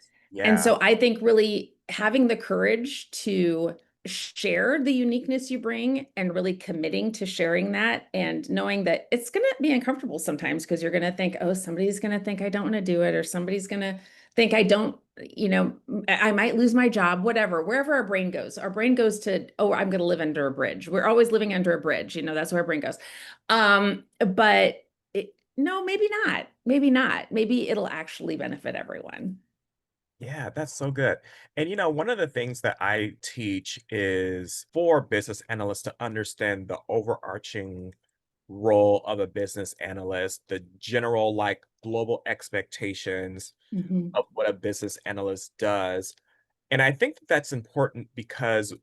B: And
A: Yeah.
B: so I think really having the courage to share the uniqueness you bring and really committing to sharing that and knowing that it's going to be uncomfortable sometimes because you're going to think, oh, somebody's going to think I don't want to do it, or somebody's going to think I don't, I might lose my job, whatever, wherever our brain goes. Our brain goes to, oh, I'm going to live under a bridge. We're always living under a bridge. That's where our brain goes. But no, maybe not. Maybe not. Maybe it'll actually benefit everyone.
A: Yeah, that's so good. And one of the things that I teach is for business analysts to understand the overarching role of a business analyst, the general like global expectations
B: Mhm.
A: of what a business analyst does. And I think that that's important because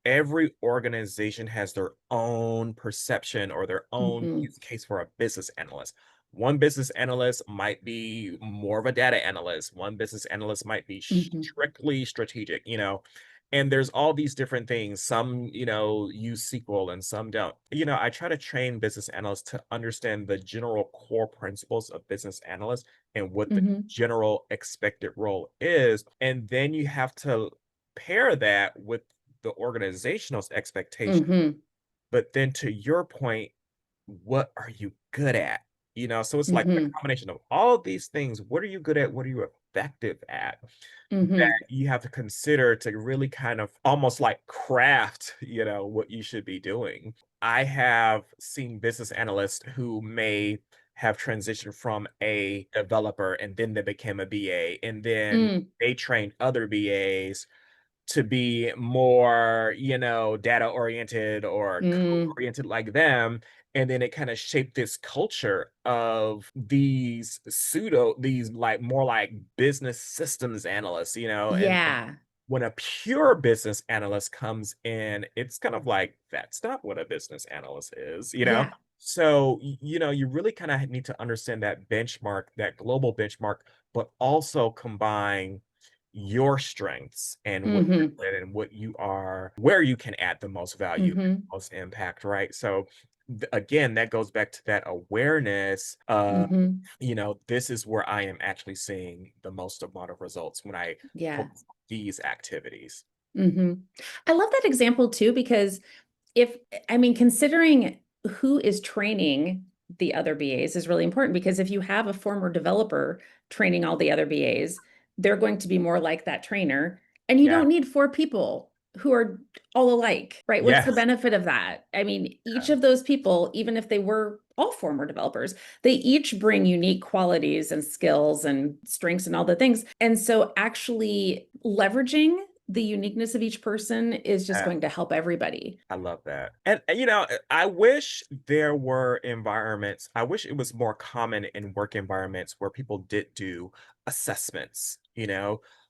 A: every organization has their own perception or their own
B: Mhm.
A: use case for a business analyst. One business analyst might be more of a data analyst. One business analyst might be
B: Mhm.
A: strictly strategic, and there's all these different things. Some, use SQL and some don't. I try to train business analysts to understand the general core principles of business analysts and what the
B: Mhm.
A: general expected role is. And then you have to pair that with the organizational expectation.
B: Mhm.
A: But then to your point, what are you good at? So it's like the
B: Mhm.
A: combination of all of these things. What are you good at? What are you effective at? That
B: Mhm.
A: you have to consider to really kind of almost like craft, what you should be doing. I have seen business analysts who may have transitioned from a developer and then they became a BA and then
B: Mm.
A: they trained other BAs to be more, data oriented or code
B: Mm.
A: oriented like them. And then it kind of shaped this culture of these like more like business systems analysts, and
B: Yeah.
A: when a pure business analyst comes in, it's kind of like, that's not what a business analyst is.
B: Yeah.
A: So, you really kind of need to understand that benchmark, that global benchmark, but also combine your strengths and what
B: Mhm.
A: you're good at and what you are, where you can add the most value,
B: Mhm.
A: most impact, right? So, again, that goes back to that awareness of,
B: Mhm.
A: this is where I am actually seeing the most amount of results when I
B: Yeah.
A: focus on these activities.
B: Mhm. I love that example too, because if I mean, considering who is training the other BAs is really important because if you have a former developer training all the other BAs, they're going to be more like that trainer. And you
A: Yeah.
B: don't need four people who are all alike, right? What's the
A: Yes.
B: benefit of that? I mean, each
A: Yeah.
B: of those people, even if they were all former developers, they each bring unique qualities and skills and strengths and all the things. And so actually leveraging the uniqueness of each person is just
A: Yeah.
B: going to help everybody.
A: I love that. And I wish there were environments, I wish it was more common in work environments where people did do assessments,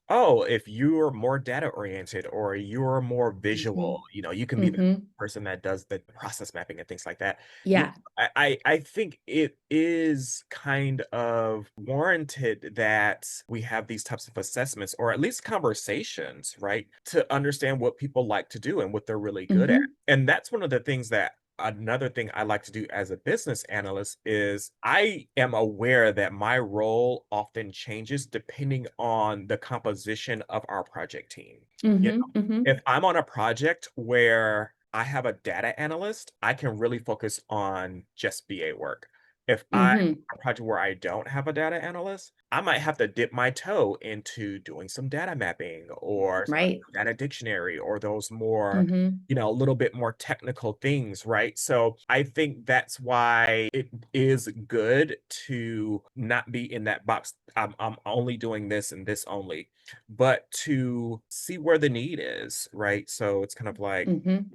A: Oh, if you're more data oriented or you're more visual,
B: Mhm.
A: you can be the
B: Mhm.
A: person that does the process mapping and things like that. You
B: Yeah.
A: I think it is kind of warranted that we have these types of assessments or at least conversations, right? To understand what people like to do and what they're really good at.
B: Mhm.
A: And that's one of the things that another thing I like to do as a business analyst is I am aware that my role often changes depending on the composition of our project team. You
B: Mhm.
A: know,
B: Mhm.
A: if I'm on a project where I have a data analyst, I can really focus on just BA work. If I
B: Mhm.
A: a project where I don't have a data analyst, I might have to dip my toe into doing some data mapping or
B: Right.
A: data dictionary or those more,
B: Mhm.
A: a little bit more technical things, right? So I think that's why it is good to not be in that box. I'm only doing this and this only, but to see where the need is, right? So it's kind of like
B: Mhm.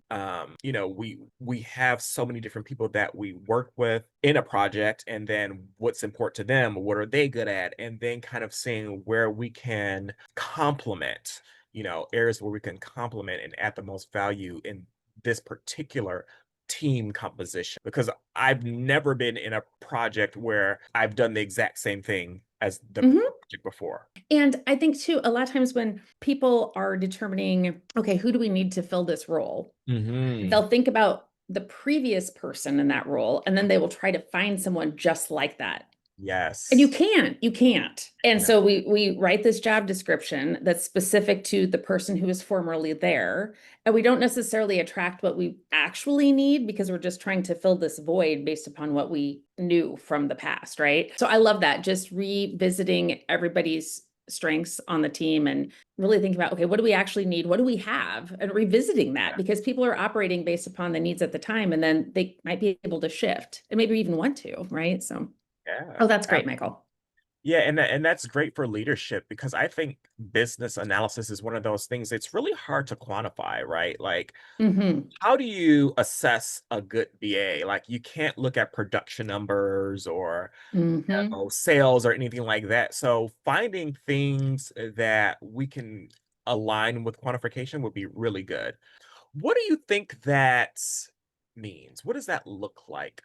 A: we have so many different people that we work with in a project and then what's important to them, what are they good at, and then kind of seeing where we can complement, areas where we can complement and add the most value in this particular team composition, because I've never been in a project where I've done the exact same thing as the
B: Mhm.
A: project before.
B: And I think too, a lot of times when people are determining, okay, who do we need to fill this role?
A: Hmm.
B: They'll think about the previous person in that role, and then they will try to find someone just like that. And
A: Yes.
B: you can't. And
A: No.
B: so we write this job description that's specific to the person who is formerly there, and we don't necessarily attract what we actually need because we're just trying to fill this void based upon what we knew from the past, right? So I love that, just revisiting everybody's strengths on the team and really thinking about, okay, what do we actually need? What do we have? And revisiting that because people are operating based upon the needs at the time, and then they might be able to shift and maybe even want to, right? So,
A: Yeah.
B: oh, that's great, Michael.
A: Yeah, and that's great for leadership because I think business analysis is one of those things it's really hard to quantify, right? Like,
B: Mhm.
A: how do you assess a good BA? Like, you can't look at production numbers or
B: Mhm.
A: sales or anything like that. So, finding things that we can align with quantification would be really good. What do you think that means? What does that look like?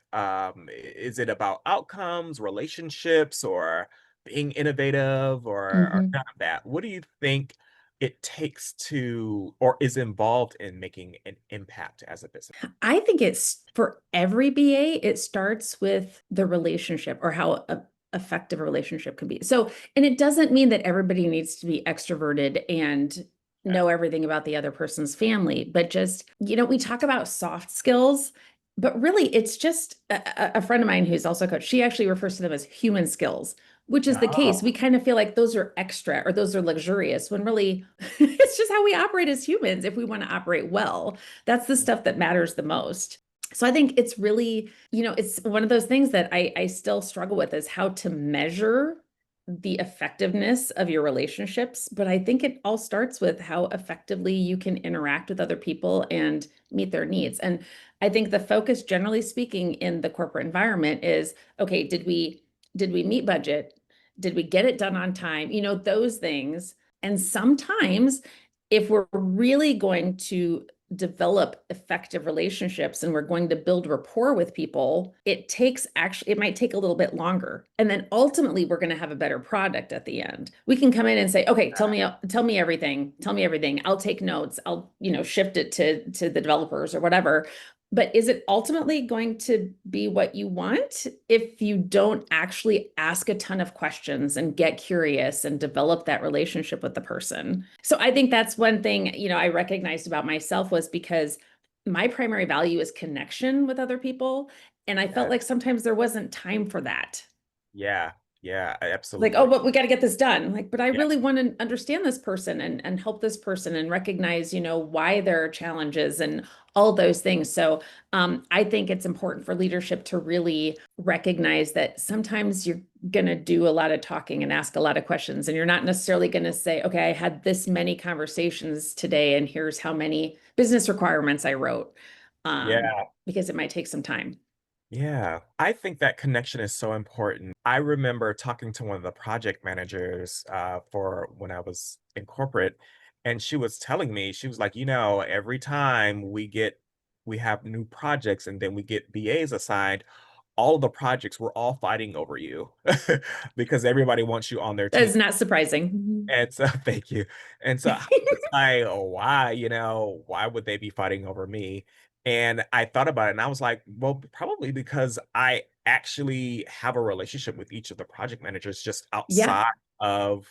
A: Is it about outcomes, relationships, or being innovative, or
B: Mhm.
A: none of that? What do you think it takes to, or is involved in making an impact as a business?
B: I think it's for every BA, it starts with the relationship or how effective a relationship can be. So, and it doesn't mean that everybody needs to be extroverted and
A: Yeah.
B: know everything about the other person's family, but just, we talk about soft skills, but really it's just a friend of mine who's also a coach. She actually refers to them as human skills, which is the case.
A: Oh,
B: We kind of feel like those are extra or those are luxurious when really it's just how we operate as humans if we want to operate well. That's the stuff that matters the most. So I think it's really, it's one of those things that I still struggle with is how to measure the effectiveness of your relationships. But I think it all starts with how effectively you can interact with other people and meet their needs. And I think the focus, generally speaking, in the corporate environment is, okay, did we meet budget? Did we get it done on time? Those things. And sometimes if we're really going to develop effective relationships and we're going to build rapport with people, it might take a little bit longer. And then ultimately we're going to have a better product at the end. We can come in and say, okay, tell me everything. Tell me everything. I'll take notes. I'll, shift it to the developers or whatever. But is it ultimately going to be what you want if you don't actually ask a ton of questions and get curious and develop that relationship with the person? So I think that's one thing, I recognized about myself was because my primary value is connection with other people. And I felt
A: yeah,
B: like sometimes there wasn't time for that.
A: yeah, yeah,
B: Like, oh,
A: absolutely.
B: but we got to get this done. Like, but I
A: Yeah,
B: really want to understand this person and help this person and recognize, why there are challenges and all those things. So I think it's important for leadership to really recognize that sometimes you're going to do a lot of talking and ask a lot of questions. And you're not necessarily going to say, okay, I had this many conversations today, and here's how many business requirements I wrote,
A: yeah.
B: because it might take some time.
A: Yeah, I think that connection is so important. I remember talking to one of the project managers for when I was in corporate, and she was telling me, she was like, every time we have new projects and then we get BAs assigned, all of the projects, we're all fighting over you because everybody wants you on their
B: That
A: team.
B: is not surprising.
A: And so thank you. And so I was like, "Oh, why, why would they be fighting over me?" And I thought about it and I was like, well, probably because I actually have a relationship with each of the project managers just
B: Yeah.
A: outside of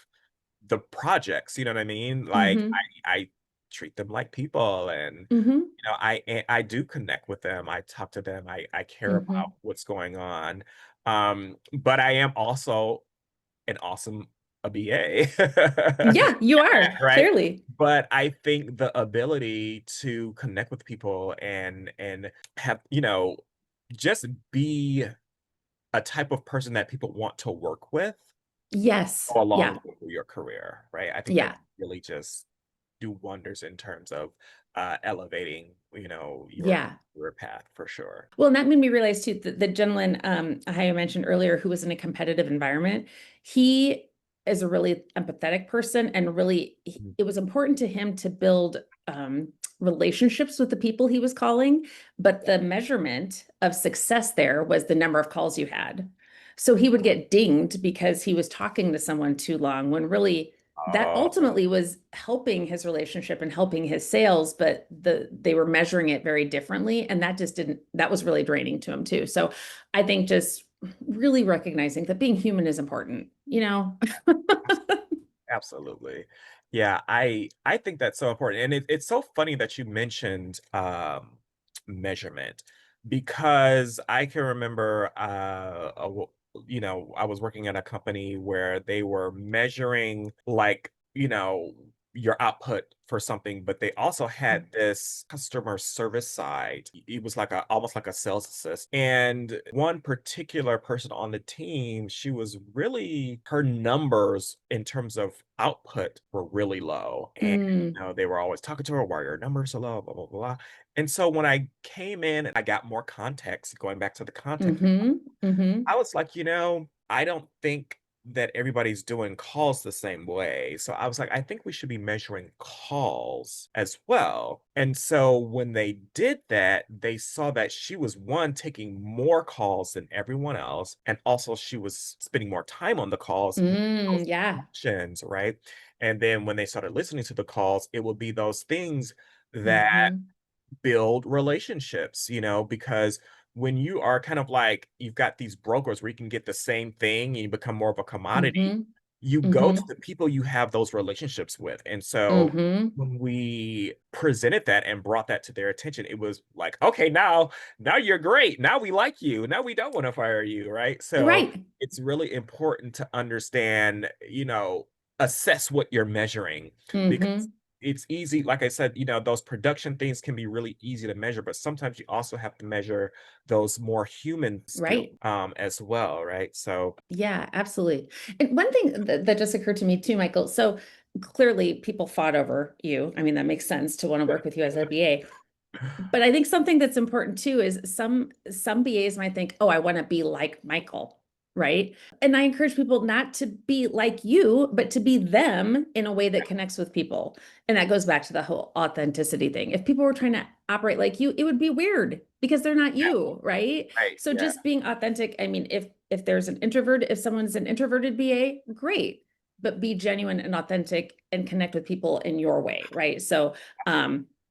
A: the projects. You know what I mean? Like
B: Hmm.
A: I treat them like people, and
B: Hmm.
A: I do connect with them. I talk to them. I care about
B: Hmm.
A: what's going on. But I am also an awesome a BA.
B: Yeah, you are,
A: Right?
B: clearly.
A: But I think the ability to connect with people and have, just be a type of person that people want to work with
B: Yes.
A: go a long
B: Yeah.
A: way for your career, right? I think that
B: Yeah.
A: really just do wonders in terms of elevating, your
B: Yeah.
A: career path for sure.
B: Well, and that made me realize too that the gentleman I mentioned earlier who was in a competitive environment, he is a really empathetic person and really
A: Mhm.
B: it was important to him to build relationships with the people he was calling, but
A: Yeah.
B: the measurement of success there was the number of calls you had. So he would get dinged because he was talking to someone too long when really that
A: Oh,
B: ultimately was helping his relationship and helping his sales, but they were measuring it very differently, and that was really draining to him too. So I think just really recognizing that being human is important.
A: absolutely. Yeah, I think that's so important. And it's so funny that you mentioned measurement because I can remember I was working at a company where they were measuring like, your output for something, but they also had this customer service side. It was like a almost like a sales assist. And one particular person on the team, she was really her numbers in terms of output were really low. And
B: Mm,
A: they were always talking to her, why are your numbers so low? Blah, blah, blah. And so when I came in and I got more context, going back to the context,
B: mm-hmm, mm-hmm.
A: I was like, I don't think that everybody's doing calls the same way. So I was like, I think we should be measuring calls as well. And so when they did that, they saw that she was one taking more calls than everyone else. And also she was spending more time on the calls, those
B: Yeah.
A: actions, right? And then when they started listening to the calls, it would be those things that
B: Mhm.
A: build relationships, because when you are kind of like you've got these brokers where you can get the same thing and you become more of a commodity,
B: Mhm.
A: you go to
B: Mhm.
A: the people you have those relationships with. And so
B: Mhm.
A: when we presented that and brought that to their attention, it was like, okay, now you're great. Now we like you. Now we don't want to fire you, right? So
B: Right.
A: it's really important to understand, assess what you're measuring because
B: Mhm.
A: it's easy, like I said, those production things can be really easy to measure, but sometimes you also have to measure those more human skills
B: Right.
A: as well, right? So
B: Yeah, absolutely. And one thing that just occurred to me too, Michael. So clearly people fought over you. I mean, that makes sense to want to work with you as a BA. But I think something that's important too is some BAs might think, "Oh, I want to be like Michael." Right? And I encourage people not to be like you, but to be them in a way that connects with people. And that goes back to the whole authenticity thing. If people were trying to operate like you, it would be weird because they're not
A: yeah,
B: you, right?
A: right,
B: So
A: yeah.
B: just being authentic, I mean, if there's an introvert, if someone's an introverted BA, great. But be genuine and authentic and connect with people in your way, right? So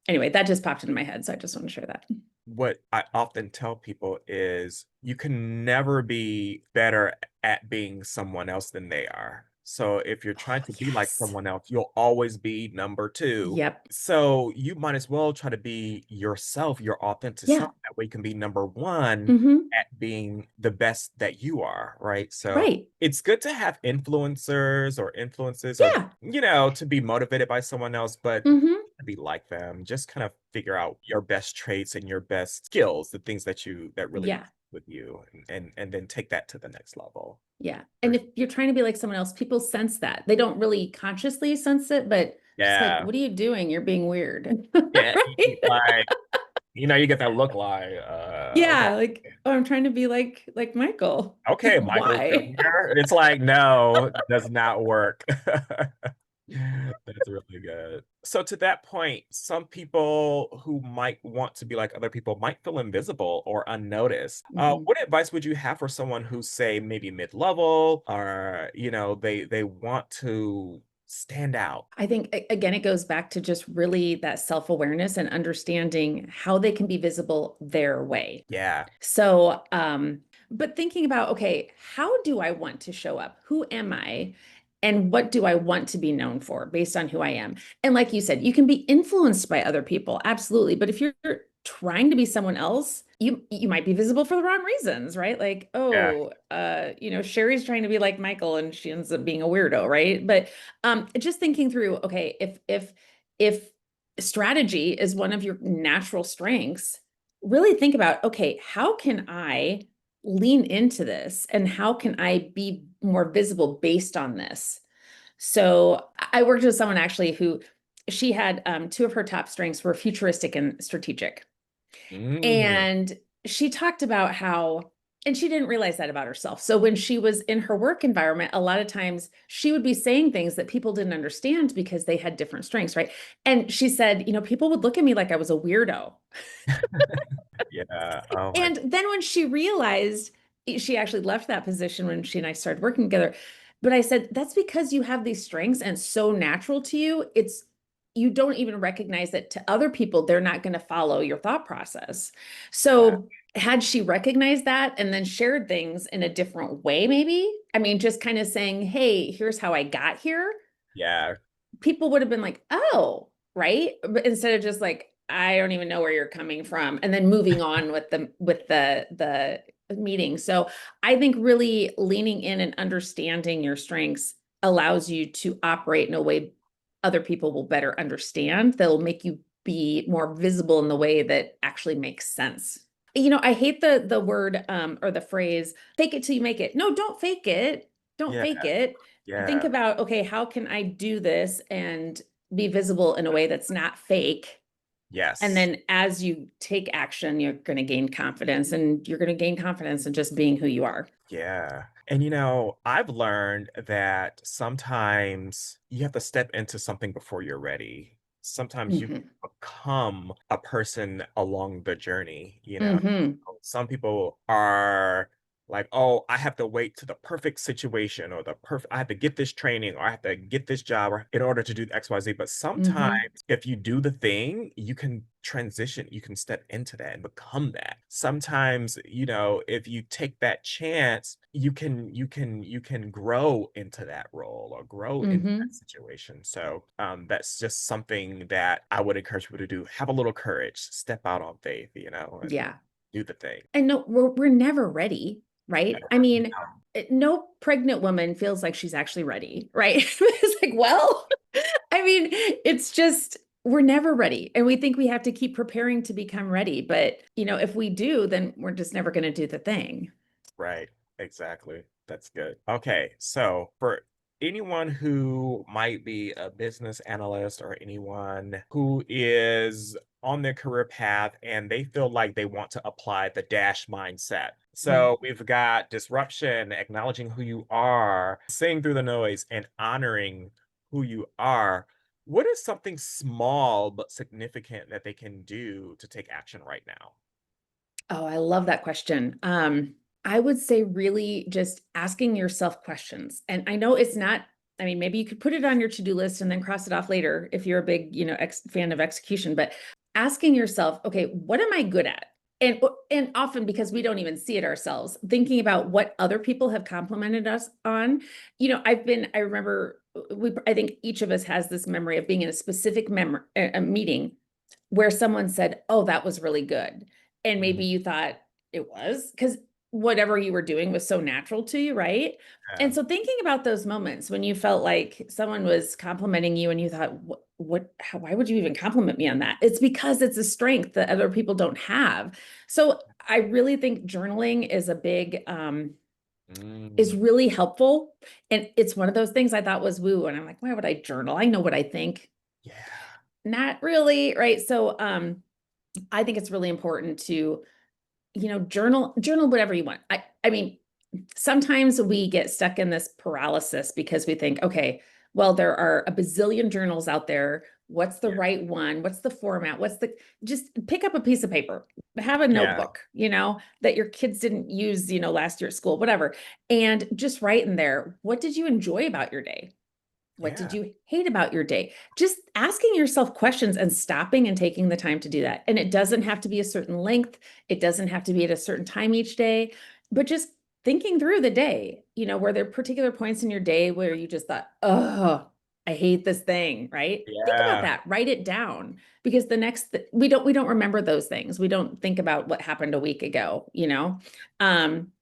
B: anyway, that just popped into my head, so I just want to share that.
A: What I often tell people is you can never be better at being someone else than they are. So if you're trying
B: Oh,
A: to be like
B: yes.
A: someone else, you'll always be number two.
B: Yep.
A: So you might as well try to be yourself, your authentic self.
B: Yeah.
A: That way you can be number one
B: Hmm.
A: at being the best that you are, right? So
B: Right.
A: it's good to have influencers or influences or,
B: Yeah.
A: to be motivated by someone else, but
B: Hmm.
A: to be like them. Just kind of figure out your best traits and your best skills, the things that really
B: Yeah.
A: with you, and then take that to the next level.
B: Yeah.
A: For
B: And if you're trying to be like someone else, people sense that. They don't really consciously sense it, but just like,
A: Yeah,
B: what are you doing? You're being weird.
A: yeah,
B: Right?
A: like you get that look like, okay,
B: Yeah, like, oh, I'm trying to be like Michael.
A: okay, Michael
B: Why?
A: Jr. It's like no, does not work. That's really good. So to that point, some people who might want to be like other people might feel invisible or unnoticed.
B: Mhm.
A: What advice would you have for someone who's say maybe mid-level or they want to stand out?
B: I think again, it goes back to just really that self-awareness and understanding how they can be visible their way.
A: Yeah.
B: So, but thinking about, okay, how do I want to show up? Who am I? And what do I want to be known for based on who I am? And like you said, you can be influenced by other people, absolutely. But if you're trying to be someone else, you might be visible for the wrong reasons, right? Like,
A: Yeah.
B: oh, Sheri's trying to be like Michael and she ends up being a weirdo, right? But just thinking through, okay, if strategy is one of your natural strengths, really think about, okay, how can I lean into this and how can I be more visible based on this? So I worked with someone actually who she had two of her top strengths were futuristic and strategic.
A: Mm,
B: And she talked about how, and she didn't realize that about herself. So when she was in her work environment, a lot of times she would be saying things that people didn't understand because they had different strengths, right? And she said, people would look at me like I was a weirdo.
A: yeah. Oh my.
B: And then when she realized, she actually left that position when she and I started working together. But I said, that's because you have these strengths and it's so natural to you. You don't even recognize it to other people. They're not going to follow your thought process.
A: Yeah.
B: So had she recognized that and then shared things in a different way, maybe, I mean, just kind of saying, hey, here's how I got here,
A: Yeah.
B: people would have been like, oh, right. But instead of just like, I don't even know where you're coming from, and then moving on with the meeting. So I think really leaning in and understanding your strengths allows you to operate in a way other people will better understand. They'll make you be more visible in the way that actually makes sense. I hate the word or the phrase fake it till you make it. No, don't fake it. Don't
A: Yeah.
B: fake it. Think
A: Yeah.
B: about, okay, how can I do this and be visible in a way that's not fake And
A: Yes.
B: then as you take action, you're going to gain confidence, and you're going to gain confidence in just being who you are.
A: Yeah. And I've learned that sometimes you have to step into something before you're ready. Sometimes you
B: Hmm.
A: become a person along the journey.
B: Hmm.
A: Some people are like, oh, I have to wait to the perfect situation or I have to get this training or I have to get this job or in order to do XYZ. But sometimes
B: Hmm.
A: if you do the thing, you can transition, you can step into that and become that. Sometimes, if you take that chance, you can grow into that role or grow into that
B: Hmm.
A: situation. So that's just something that I would encourage people to do. Have a little courage, step out on faith, and
B: Yeah.
A: do the thing.
B: And no, we're never ready, right? I mean, no pregnant woman feels like she's actually ready, right? It's like, well, I mean, it's just we're never ready. And we think we have to keep preparing to become ready. But, if we do, then we're just never going to do the thing.
A: Right. Exactly. That's good. Okay. So for anyone who might be a business analyst or anyone who is on their career path and they feel like they want to apply the dash mindset.
B: Mhm.
A: So we've got disruption, acknowledging who you are, seeing through the noise, and honoring who you are. What is something small but significant that they can do to take action right now?
B: Oh, I love that question. I would say really just asking yourself questions. And I know it's not, I mean, maybe you could put it on your to-do list and then cross it off later if you're a big, fan of execution, but asking yourself, okay, what am I good at? And often because we don't even see it ourselves, thinking about what other people have complimented us on. I remember I think each of us has this memory of being in a specific a meeting where someone said, "Oh, that was really good." And maybe
A: Mhm.
B: you thought it was because whatever you were doing was so natural to you, right?
A: Yeah.
B: And so thinking about those moments when you felt like someone was complimenting you and you thought, why would you even compliment me on that? It's because it's a strength that other people don't have. So I really think journaling is a big, is
A: Mm,
B: really helpful. And it's one of those things I thought was woo. And I'm like, why would I journal? I know what I think.
A: yeah.
B: Not really, right? So, I think it's really important to, journal whatever you want. I mean, sometimes we get stuck in this paralysis because we think, okay, well, there are a bazillion journals out there. What's the
A: Yeah.
B: right one? What's the format? Just pick up a piece of paper, have a
A: Yeah.
B: notebook, that your kids didn't use, last year at school, whatever. And just write in there, what did you enjoy about your day? What did
A: Yeah.
B: you hate about your day? Just asking yourself questions and stopping and taking the time to do that. And it doesn't have to be a certain length, it doesn't have to be at a certain time each day, but just thinking through the day, were there particular points in your day where you just thought, oh, I hate this thing, right? Think about
A: Yeah.
B: that, write it down because we don't remember those things. We don't think about what happened a week ago. Um,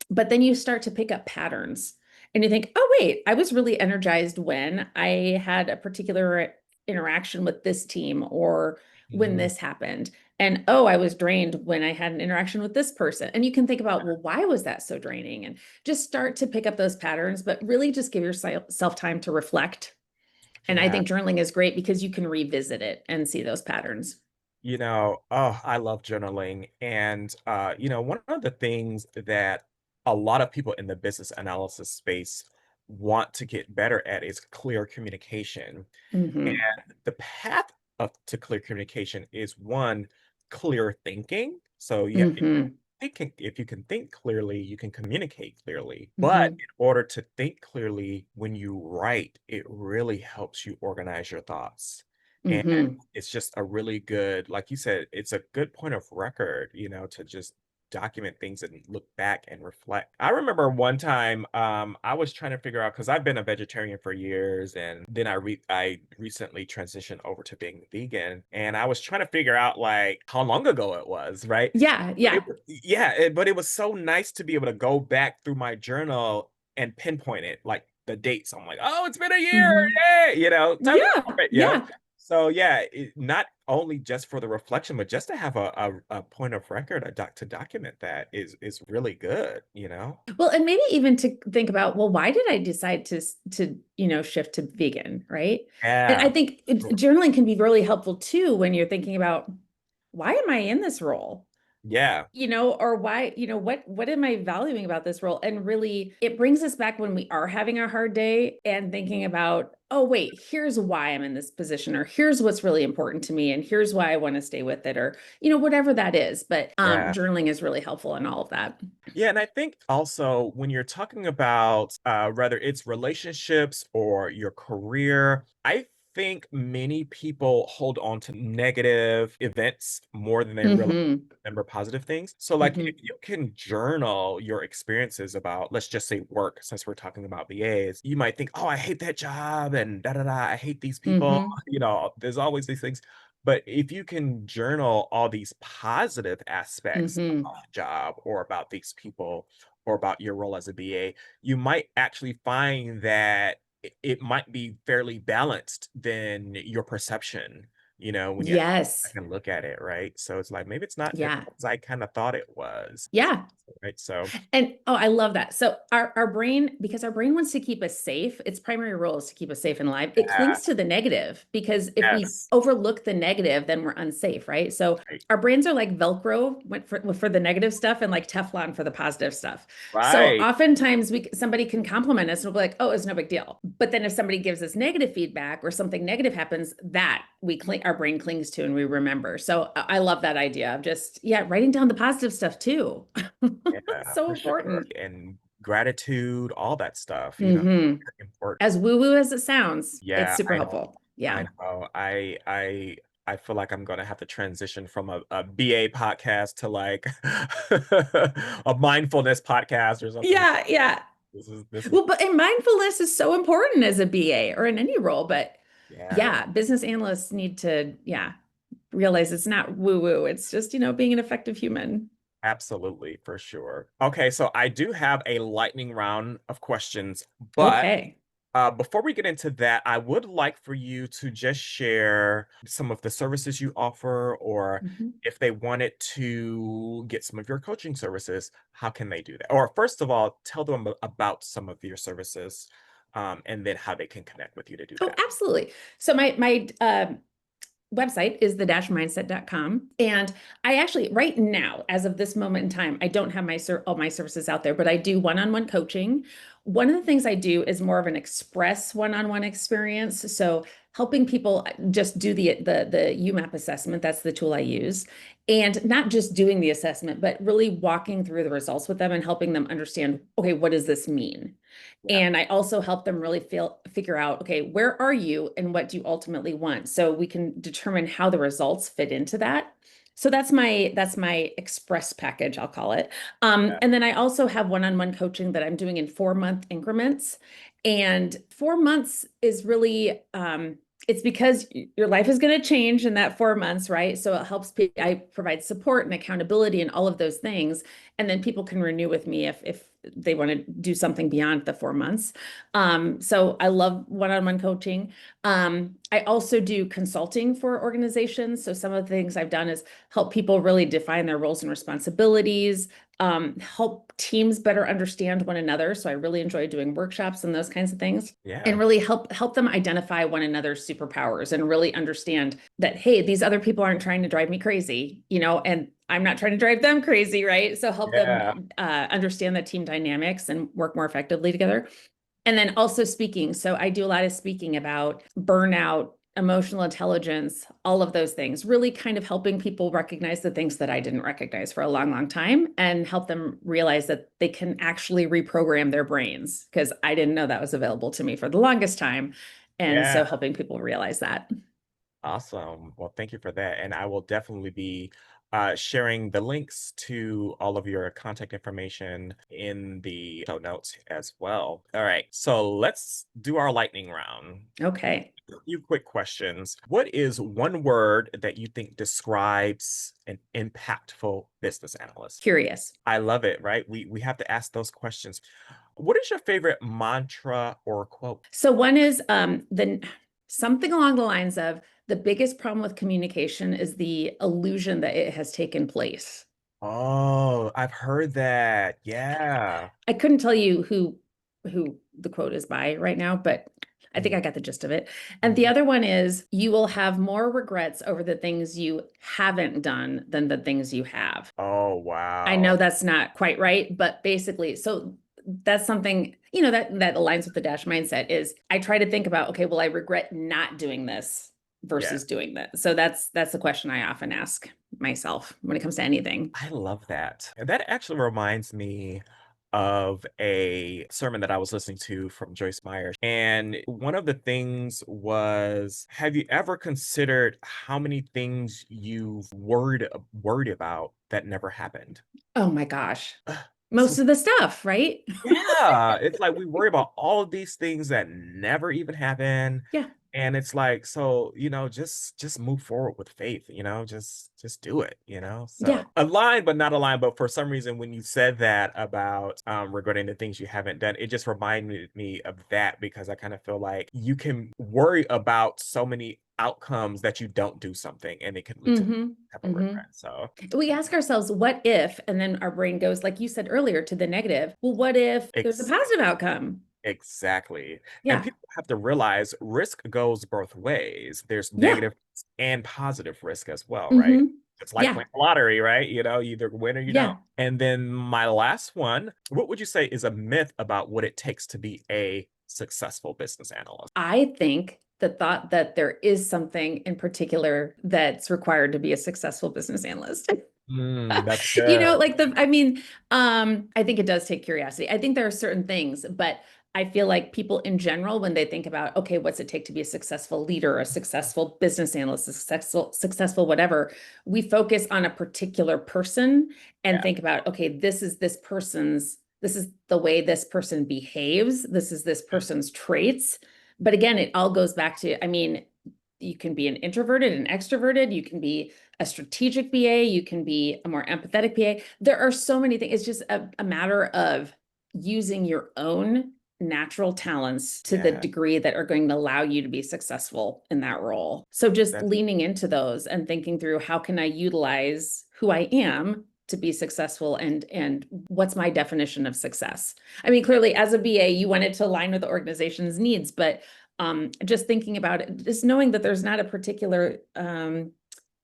B: but then you start to pick up patterns and you think, oh, wait, I was really energized when I had a particular interaction with this team or when
A: Mhm.
B: this happened. And oh, I was drained when I had an interaction with this person. And you can think about, well, why was that so draining? And just start to pick up those patterns, but really just give yourself time to reflect. And I
A: Yeah.
B: think journaling is great because you can revisit it and see those patterns.
A: Oh, I love journaling. And, one of the things that a lot of people in the business analysis space want to get better at is clear communication.
B: Hmm.
A: And the path to clear communication is one, clear thinking. So, yeah,
B: Hmm.
A: if you can think clearly, you can communicate clearly. But
B: Hmm.
A: in order to think clearly, when you write, it really helps you organize your thoughts. And
B: Hmm.
A: it's just a really good, like you said, it's a good point of record, to just document things and look back and reflect. I remember one time I was trying to figure out because I've been a vegetarian for years and then I recently transitioned over to being vegan and I was trying to figure out like how long ago it was, right?
B: Yeah. Yeah.
A: But it was so nice to be able to go back through my journal and pinpoint it, like the dates. I'm like, oh, it's been a year,
B: Hmm.
A: yay! Tell me
B: Yeah,
A: more,
B: yeah.
A: So yeah, not only just for the reflection, but just to have a point of record, to document that is really good, you know?
B: Well, and maybe even to think about, well, why did I decide to shift to vegan, right? And I
A: Yeah.
B: think
A: Sure.
B: journaling can be really helpful too when you're thinking about, why am I in this role?
A: Yeah.
B: Or why, what am I valuing about this role? And really, it brings us back when we are having a hard day and thinking about, oh, wait, here's why I'm in this position, or here's what's really important to me, and here's why I want to stay with it, or, whatever that is. But
A: Yeah.
B: journaling is really helpful in all of that.
A: Yeah, and I think also when you're talking about whether it's relationships or your career, I think many people hold on to negative events more than they really
B: Hmm.
A: remember positive things. So, like, if
B: Hmm.
A: you can journal your experiences about, let's just say, work, since we're talking about VAs, you might think, oh, I hate that job and da da da, I hate these people.
B: Hmm.
A: There's always these things. But if you can journal all these positive aspects
B: Hmm.
A: about the job or about these people or about your role as a BA, you might actually find that it might be fairly balanced than your perception, when you actually
B: Yes.
A: back and look at it, right? So it's like maybe it's not as
B: Yeah.
A: I kind of thought it was,
B: Yeah.
A: right? So
B: And oh, I love that. So our brain, because our brain wants to keep us safe, its primary role is to keep us safe and alive. It
A: yeah,
B: clings to the negative because if we
A: yes,
B: overlook the negative, then we're unsafe, right? So
A: right,
B: our brains are like Velcro for the negative stuff and like Teflon for the positive stuff. So
A: right,
B: oftentimes somebody can compliment us and we'll be like, oh, it's no big deal. But then if somebody gives us negative feedback or something negative happens, that our brain clings to and we remember. So I love that idea of just, yeah, writing down the positive stuff too.
A: yeah,
B: So
A: for sure.
B: important.
A: And gratitude, all that stuff,
B: Hmm.
A: important.
B: As woo-woo as it sounds, it's
A: Yeah,
B: super helpful.
A: I
B: Yeah.
A: know. I feel like I'm gonna have to transition from a BA podcast to like a mindfulness podcast or something.
B: Yeah, yeah.
A: This is
B: Well, but and mindfulness is so important as a BA or in any role. But
A: yeah,
B: yeah, business analysts need to, yeah, realize it's not woo-woo. It's just, being an effective human.
A: absolutely for sure. Okay, so I do have a lightning round of questions, but
B: Okay.
A: before we get into that, I would like for you to just share some of the services you offer, or
B: Mhm.
A: if they wanted to get some of your coaching services, how can they do that? Or first of all, tell them about some of your services, and then how they can connect with you to do
B: Oh,
A: that.
B: absolutely. So my website is the-mindset.com. And I actually, right now, as of this moment in time, I don't have all my services out there, but I do one-on-one coaching. One of the things I do is more of an express one-on-one experience. So helping people just do the UMAP assessment. That's the tool I use. And not just doing the assessment, but really walking through the results with them and helping them understand, okay, what does this mean?
A: Yeah,
B: And I also help them really figure out, okay, where are you and what do you ultimately want? So we can determine how the results fit into that. So that's my express package, I'll call it.
A: yeah,
B: And then I also have one-on-one coaching that I'm doing in 4-month increments. And 4 months is really it's because your life is going to change in that 4 months, right? So it helps I provide support and accountability and all of those things. And then people can renew with me if they want to do something beyond the 4 months. So I love one-on-one coaching. I also do consulting for organizations. So some of the things I've done is help people really define their roles and responsibilities, help teams better understand one another. So I really enjoy doing workshops and those kinds of things. And
A: yeah,
B: really help them identify one another's superpowers and really understand that, hey, these other people aren't trying to drive me crazy, and I'm not trying to drive them crazy, right? So help them
A: yeah,
B: understand the team dynamics and work more effectively together. And then also speaking. So I do a lot of speaking about burnout, emotional intelligence, all of those things, really kind of helping people recognize the things that I didn't recognize for a long, long time and help them realize that they can actually reprogram their brains because I didn't know that was available to me for the longest time. And
A: yeah.
B: so helping people realize that.
A: Awesome. Well, thank you for that. And I will definitely be sharing the links to all of your contact information in the show notes as well. All right. So let's do our lightning round.
B: Okay.
A: A few quick questions. What is one word that you think describes an impactful business analyst?
B: Curious.
A: I love it, right? We have to ask those questions. What is your favorite mantra or quote?
B: So one is something along the lines of the biggest problem with communication is the illusion that it has taken place.
A: Oh, I've heard that. Yeah.
B: I couldn't tell you who the quote is by right now, but I think
A: Mm,
B: I got the gist of it. And the
A: mhm.
B: other one is you will have more regrets over the things you haven't done than the things you have.
A: Oh,
B: I know
A: wow.
B: that's not quite right, but basically, so that's something, that aligns with the dash mindset is I try to think about, okay, well, I regret not doing this
A: Yeah.
B: versus doing that. So that's the question I often ask myself when it comes to anything.
A: I love that. And that actually reminds me of a sermon that I was listening to from Joyce Meyer. And one of the things was, have you ever considered how many things you've worried about that never happened?
B: Oh my gosh.
A: So
B: Most of the stuff, right?
A: yeah, it's like we worry about all of these things that never even happen.
B: Yeah.
A: And it's like, so, just move forward with faith, just do it, So
B: Yeah.
A: aligned, but not aligned. But for some reason, when you said that about regretting the things you haven't done, it just reminded me of that because I kind of feel like you can worry about so many outcomes that you don't do something and it can lead to
B: Mm-hmm.
A: type of
B: Mm-hmm.
A: regret. So
B: We ask ourselves, what if, and then our brain goes, like you said earlier, to the negative. Well, what if there's a
A: ex-
B: positive outcome?
A: exactly. And
B: Yeah.
A: people have to realize risk goes both ways. There's
B: Yeah.
A: negative and positive risk as well, right?
B: Mm-hmm.
A: It's like
B: Yeah.
A: playing the lottery, right? You either win or you don't.
B: Yeah.
A: And then my last one, what would you say is a myth about what it takes to be a successful business analyst?
B: I think the thought that there is something in particular that's required to be a successful business analyst.
A: That's good.
B: I think it does take curiosity. I think there are certain things, but I feel like people in general, when they think about, okay, what's it take to be a successful leader, a successful business analyst, a successful whatever, we focus on a particular person and
A: Yeah.
B: think about, okay, this is the way this person behaves, this is this person's traits. But again, it all goes back to, you can be an introverted and extroverted, you can be a strategic BA, you can be a more empathetic BA. There are so many things. It's just a matter of using your own natural talents to the
A: Yeah.
B: degree that are going to allow you to be successful in that role. So just
A: That's
B: leaning into those and thinking through how can I utilize who I am to be successful and what's my definition of success. Clearly as a BA, you want it to align with the organization's needs, but just thinking about it, just knowing that there's not a particular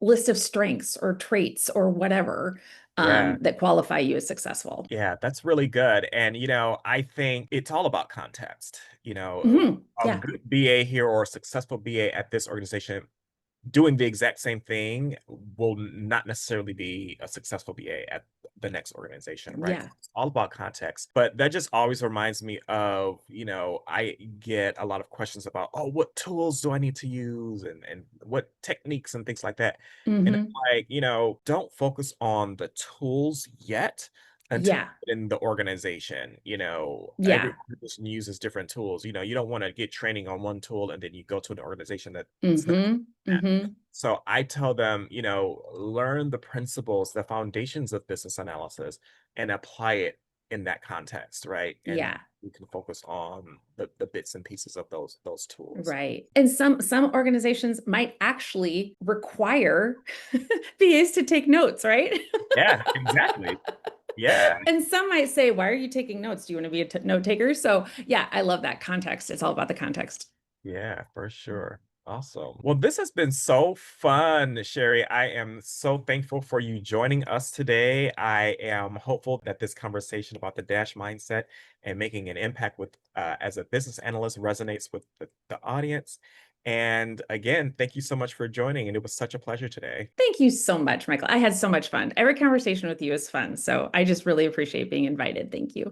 B: list of strengths or traits or whatever
A: yeah.
B: that qualify you as successful.
A: Yeah, that's really good. And, I think it's all about context. A
B: Yeah.
A: good BA here or a successful BA at this organization doing the exact same thing will not necessarily be a successful BA at the next organization, right?
B: Yeah.
A: It's all about context. But that just always reminds me of, I get a lot of questions about, oh, what tools do I need to use and what techniques and things like that. And it's
B: Hmm.
A: like, don't focus on the tools yet until
B: Yeah.
A: in the organization, every
B: Yeah.
A: organization uses different tools. You don't want to get training on one tool and then you go to an organization that's not
B: Hmm.
A: that.
B: Hmm.
A: So I tell them, learn the principles, the foundations of business analysis and apply it in that context, right? And
B: Yeah.
A: we can focus on the bits and pieces of those tools.
B: Right. And some organizations might actually require VAs to take notes, right?
A: Yeah, exactly. Yeah.
B: And some might say, why are you taking notes? Do you want to be a note taker? So, yeah, I love that context. It's all about the context.
A: Yeah, for sure. Awesome. Well, this has been so fun, Sheri. I am so thankful for you joining us today. I am hopeful that this conversation about the dash mindset and making an impact with as a business analyst resonates with the audience. And again, thank you so much for joining. And it was such a pleasure today.
B: Thank you so much, Michael. I had so much fun. Every conversation with you is fun. So I just really appreciate being invited. Thank you.